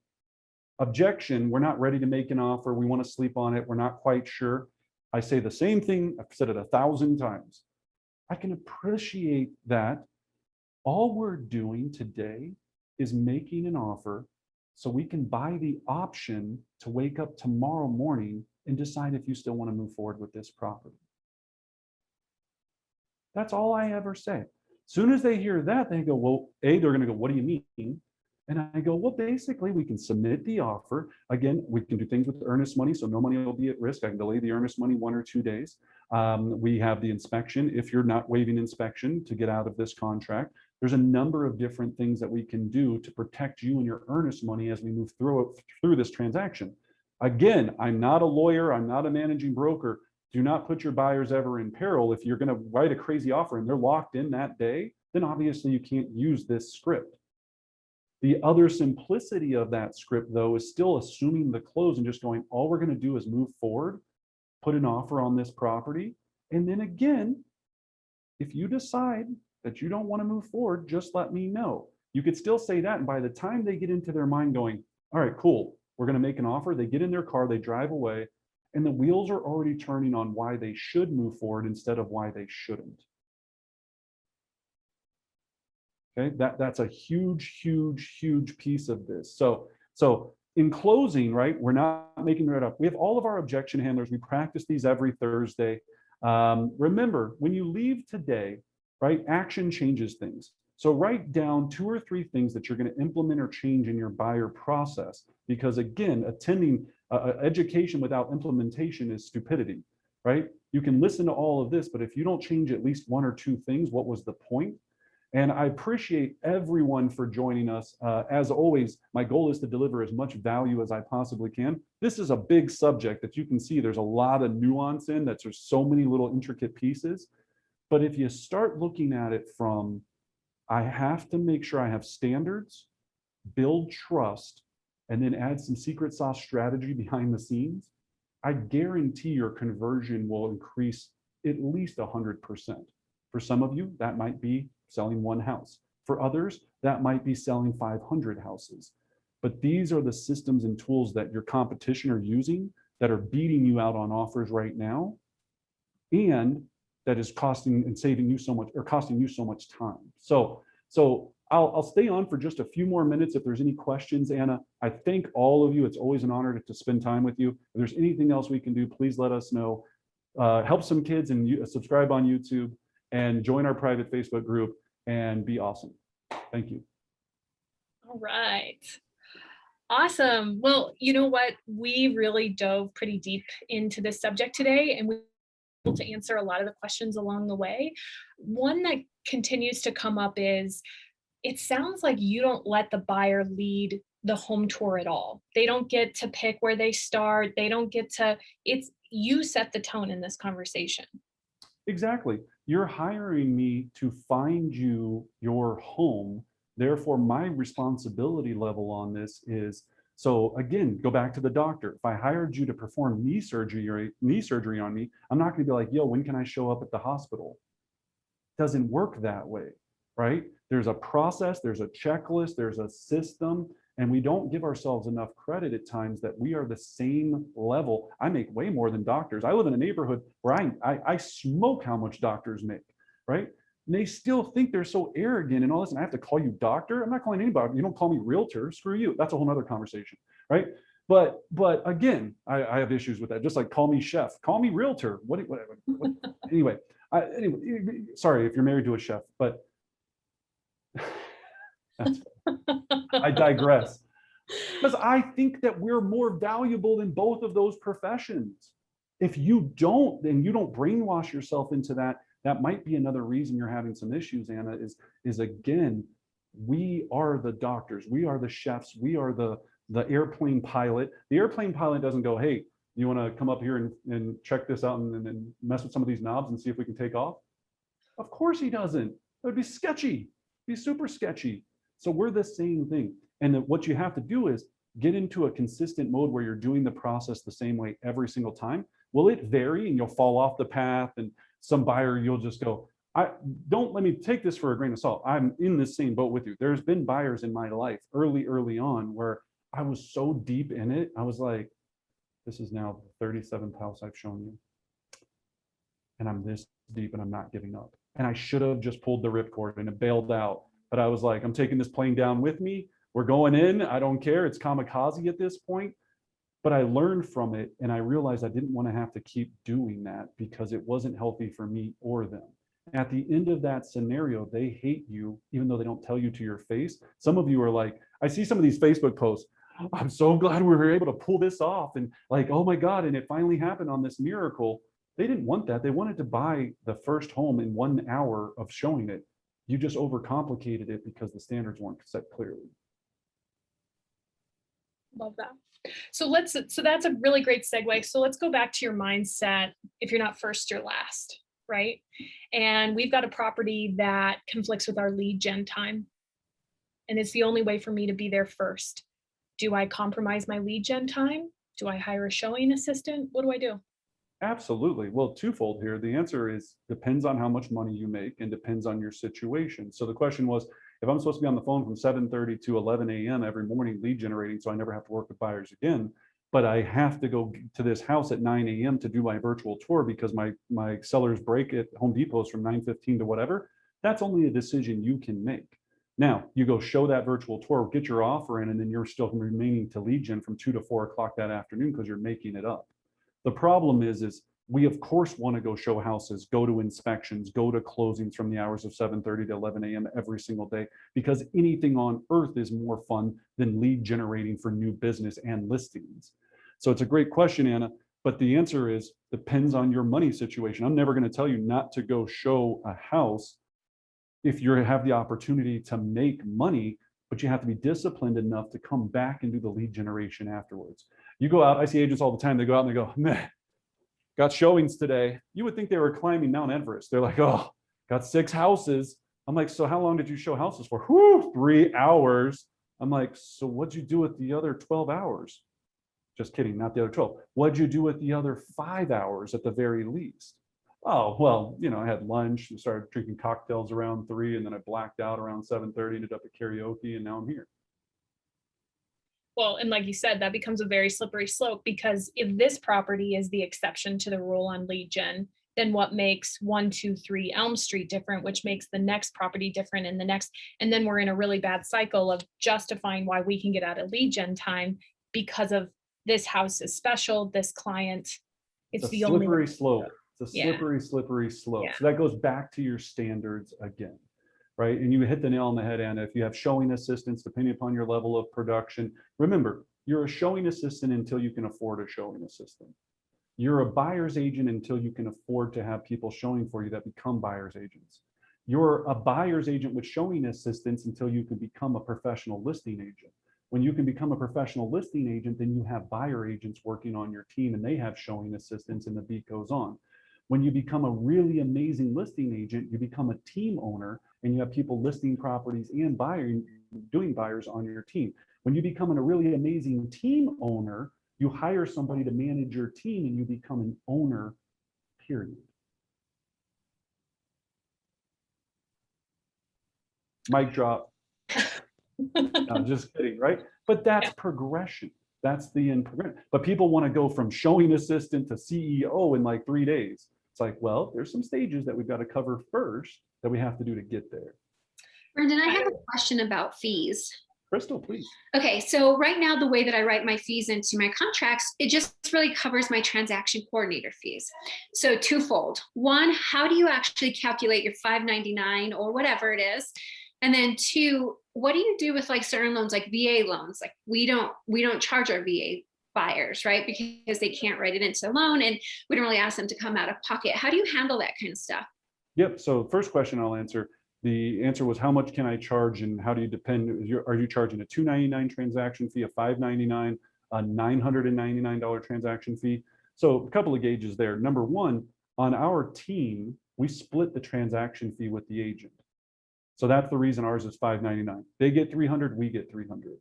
objection, we're not ready to make an offer, we want to sleep on it, we're not quite sure. I say the same thing, I've said it 1,000 times. I can appreciate that all we're doing today is making an offer so we can buy the option to wake up tomorrow morning and decide if you still want to move forward with this property. That's all I ever say. As soon as they hear that, they go, well, they're going to go, what do you mean? And I go, well, basically, we can submit the offer. Again, we can do things with earnest money, so no money will be at risk. I can delay the earnest money 1 or 2 days. We have the inspection. If you're not waiving inspection to get out of this contract, there's a number of different things that we can do to protect you and your earnest money as we move through this transaction. Again, I'm not a lawyer. I'm not a managing broker. Do not put your buyers ever in peril. If you're going to write a crazy offer and they're locked in that day, then obviously you can't use this script. The other simplicity of that script, though, is still assuming the close and just going, all we're going to do is move forward, put an offer on this property. And then again, if you decide that you don't want to move forward, just let me know. You could still say that. And by the time they get into their mind going, all right, cool, we're going to make an offer. They get in their car, they drive away, and the wheels are already turning on why they should move forward instead of why they shouldn't. Okay, that's a huge, huge, huge piece of this. So in closing, right, we're not making it up. We have all of our objection handlers. We practice these every Thursday. Remember, when you leave today, right, action changes things. So write down 2 or 3 things that you're going to implement or change in your buyer process. Because again, attending education without implementation is stupidity, right? You can listen to all of this, but if you don't change at least 1 or 2 things, what was the point? And I appreciate everyone for joining us. As always, my goal is to deliver as much value as I possibly can. This is a big subject that you can see there's a lot of nuance in, that there's so many little intricate pieces. But if you start looking at it from, I have to make sure I have standards, build trust, and then add some secret sauce strategy behind the scenes, I guarantee your conversion will increase at least 100%. For some of you, that might be selling 1 house. For others, that might be selling 500 houses. But these are the systems and tools that your competition are using that are beating you out on offers right now, and that is costing and saving you so much, or costing you so much time. So I'll stay on for just a few more minutes if there's any questions, Anna. I thank all of you. It's always an honor to spend time with you. If there's anything else we can do, please let us know. Help some kids and subscribe on YouTube and join our private Facebook group. and be awesome. Thank you. All right. Awesome. Well, you know what? We really dove pretty deep into this subject today, and we were able to answer a lot of the questions along the way. One that continues to come up is, it sounds like you don't let the buyer lead the home tour at all. They don't get to pick where they start. They don't get to, it's, you set the tone in this conversation. Exactly. You're hiring me to find you your home. Therefore, my responsibility level on this is, so again, go back to the doctor. If I hired you to perform knee surgery on me, I'm not going to be like, yo, when can I show up at the hospital? It doesn't work that way, right? There's a process, there's a checklist, there's a system, and we don't give ourselves enough credit at times that we are the same level. I make way more than doctors. I live in a neighborhood where I smoke how much doctors make, right? And they still think they're so arrogant and all this, and I have to call you doctor? I'm not calling anybody. You don't call me realtor, screw you. That's a whole nother conversation, right? But again, I have issues with that. Just like call me chef, call me realtor. What anyway, sorry if you're married to a chef, but I digress. Because I think that we're more valuable in both of those professions. If you don't, then you don't brainwash yourself into that. That might be another reason you're having some issues, Anna, is again, we are the doctors, we are the chefs, we are the airplane pilot. The airplane pilot doesn't go, hey, you want to come up here and check this out and mess with some of these knobs and see if we can take off? Of course he doesn't. It would be sketchy, it'd be super sketchy. So we're the same thing. And what you have to do is get into a consistent mode where you're doing the process the same way every single time. Will it vary and you'll fall off the path, and some buyer you'll just go, don't let me take this for a grain of salt. I'm in the same boat with you. There's been buyers in my life early on where I was so deep in it. I was like, this is now the 37th house I've shown you. And I'm this deep and I'm not giving up. And I should have just pulled the ripcord and it bailed out. But I was like, I'm taking this plane down with me. We're going in. I don't care. It's kamikaze at this point. But I learned from it, and I realized I didn't want to have to keep doing that because it wasn't healthy for me or them. At the end of that scenario, they hate you, even though they don't tell you to your face. Some of you are like, I see some of these Facebook posts, I'm so glad we were able to pull this off. And like, oh my God, and it finally happened on this miracle. They didn't want that. They wanted to buy the first home in 1 hour of showing it. You just overcomplicated it because the standards weren't set clearly. Love that. So that's a really great segue. So let's go back to your mindset. If you're not first, you're last, right? And we've got a property that conflicts with our lead gen time. And it's the only way for me to be there first. Do I compromise my lead gen time? Do I hire a showing assistant? What do I do? Absolutely. Well, twofold here. The answer is depends on how much money you make and depends on your situation. So the question was, if I'm supposed to be on the phone from 7:30 to 11 a.m. every morning lead generating, so I never have to work with buyers again, but I have to go to this house at 9 a.m. to do my virtual tour because my seller's break at Home Depot is from 9:15 to whatever, that's only a decision you can make. Now, you go show that virtual tour, get your offer in, and then you're still remaining to lead gen from 2 to 4 o'clock that afternoon because you're making it up. The problem is we of course want to go show houses, go to inspections, go to closings from the hours of 7:30 to 11 a.m. every single day, because anything on earth is more fun than lead generating for new business and listings. So it's a great question, Anna, but the answer is depends on your money situation. I'm never going to tell you not to go show a house if you have the opportunity to make money, but you have to be disciplined enough to come back and do the lead generation afterwards. You go out, I see agents all the time, they go out and they go, meh, got showings today. You would think they were climbing Mount Everest. They're like, oh, got 6 houses. I'm like, so how long did you show houses for? Whoo, 3 hours. I'm like, so what'd you do with the other 12 hours? Just kidding, not the other 12. What'd you do with the other 5 hours at the very least? Oh, well, you know, I had lunch and started drinking cocktails around 3, and then I blacked out around 7:30, ended up at karaoke, and now I'm here. Well, and like you said, that becomes a very slippery slope, because if this property is the exception to the rule on lead gen, then what makes 123 Elm Street different, which makes the next property different and the next, and then we're in a really bad cycle of justifying why we can get out of lead gen time because of this house is special, this client, it's the only slippery slope. It's a slippery, slippery slope. Yeah. So that goes back to your standards again, right? And you hit the nail on the head, Anna. If you have showing assistants, depending upon your level of production, remember, you're a showing assistant until you can afford a showing assistant. You're a buyer's agent until you can afford to have people showing for you that become buyer's agents. You're a buyer's agent with showing assistants until you can become a professional listing agent. When you can become a professional listing agent, then you have buyer agents working on your team and they have showing assistants, and the beat goes on. When you become a really amazing listing agent, you become a team owner and you have people listing properties and doing buyers on your team. When you become a really amazing team owner, you hire somebody to manage your team and you become an owner, period. Mic drop. No, just kidding, right? But that's progression. That's the end progression. But people want to go from showing assistant to CEO in like 3 days. It's like, well, there's some stages that we've got to cover first that we have to do to get there. Brendan, I have a question about fees. Crystal, please. Okay, so right now, the way that I write my fees into my contracts, it just really covers my transaction coordinator fees. So twofold. One, how do you actually calculate your $599 or whatever it is? And then two, what do you do with like certain loans, like VA loans? Like we don't charge our VA buyers, right? Because they can't write it into a loan and we don't really ask them to come out of pocket. How do you handle that kind of stuff? Yep. So first question I'll answer. The answer was, how much can I charge and how do you depend? Are you charging a $299 transaction fee, a $599, a $999 transaction fee? So a couple of gauges there. Number one, on our team, we split the transaction fee with the agent. So that's the reason ours is $599. They get $300, we get $300.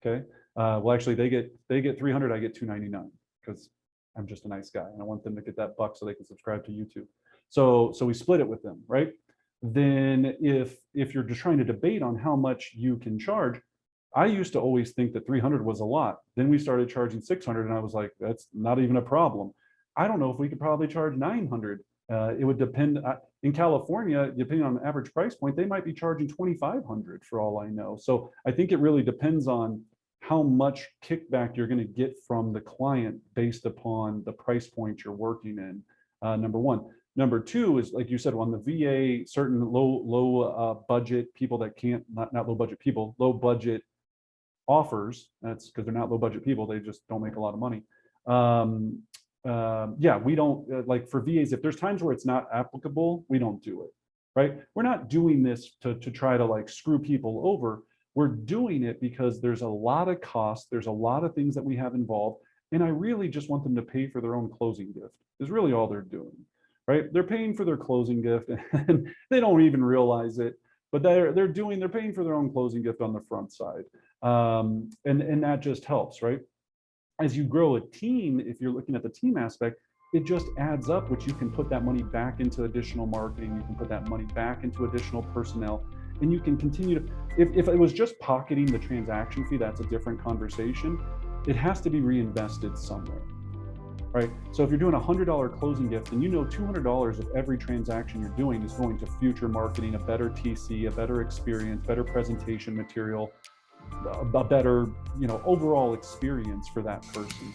Okay. Well, actually, they get $300, I get $299 because I'm just a nice guy and I want them to get that buck so they can subscribe to YouTube. So we split it with them, right? Then if you're just trying to debate on how much you can charge, I used to always think that 300 was a lot. Then we started charging 600 and I was like, that's not even a problem. I don't know if we could probably charge 900. It would depend. In California, depending on the average price point, they might be charging 2,500 for all I know. So I think it really depends on how much kickback you're going to get from the client based upon the price point you're working in, number one. Number two is, like you said, on the VA, certain low budget people that can't, not low budget people, low budget offers, that's because they're not low budget people, they just don't make a lot of money. Yeah, we don't, like for VAs, if there's times where it's not applicable, we don't do it, right? We're not doing this to try to like screw people over. We're doing it because there's a lot of costs, there's a lot of things that we have involved, and I really just want them to pay for their own closing gift, is really all they're doing. Right? They're paying for their closing gift and they don't even realize it, but they're paying for their own closing gift on the front side. And that just helps, right? As you grow a team, if you're looking at the team aspect, it just adds up, which you can put that money back into additional marketing, you can put that money back into additional personnel, and you can continue to, if it was just pocketing the transaction fee, that's a different conversation. It has to be reinvested somewhere. Right? So if you're doing a $100 closing gift and you know $200 of every transaction you're doing is going to future marketing, a better TC, a better experience, better presentation material, a better, overall experience for that person.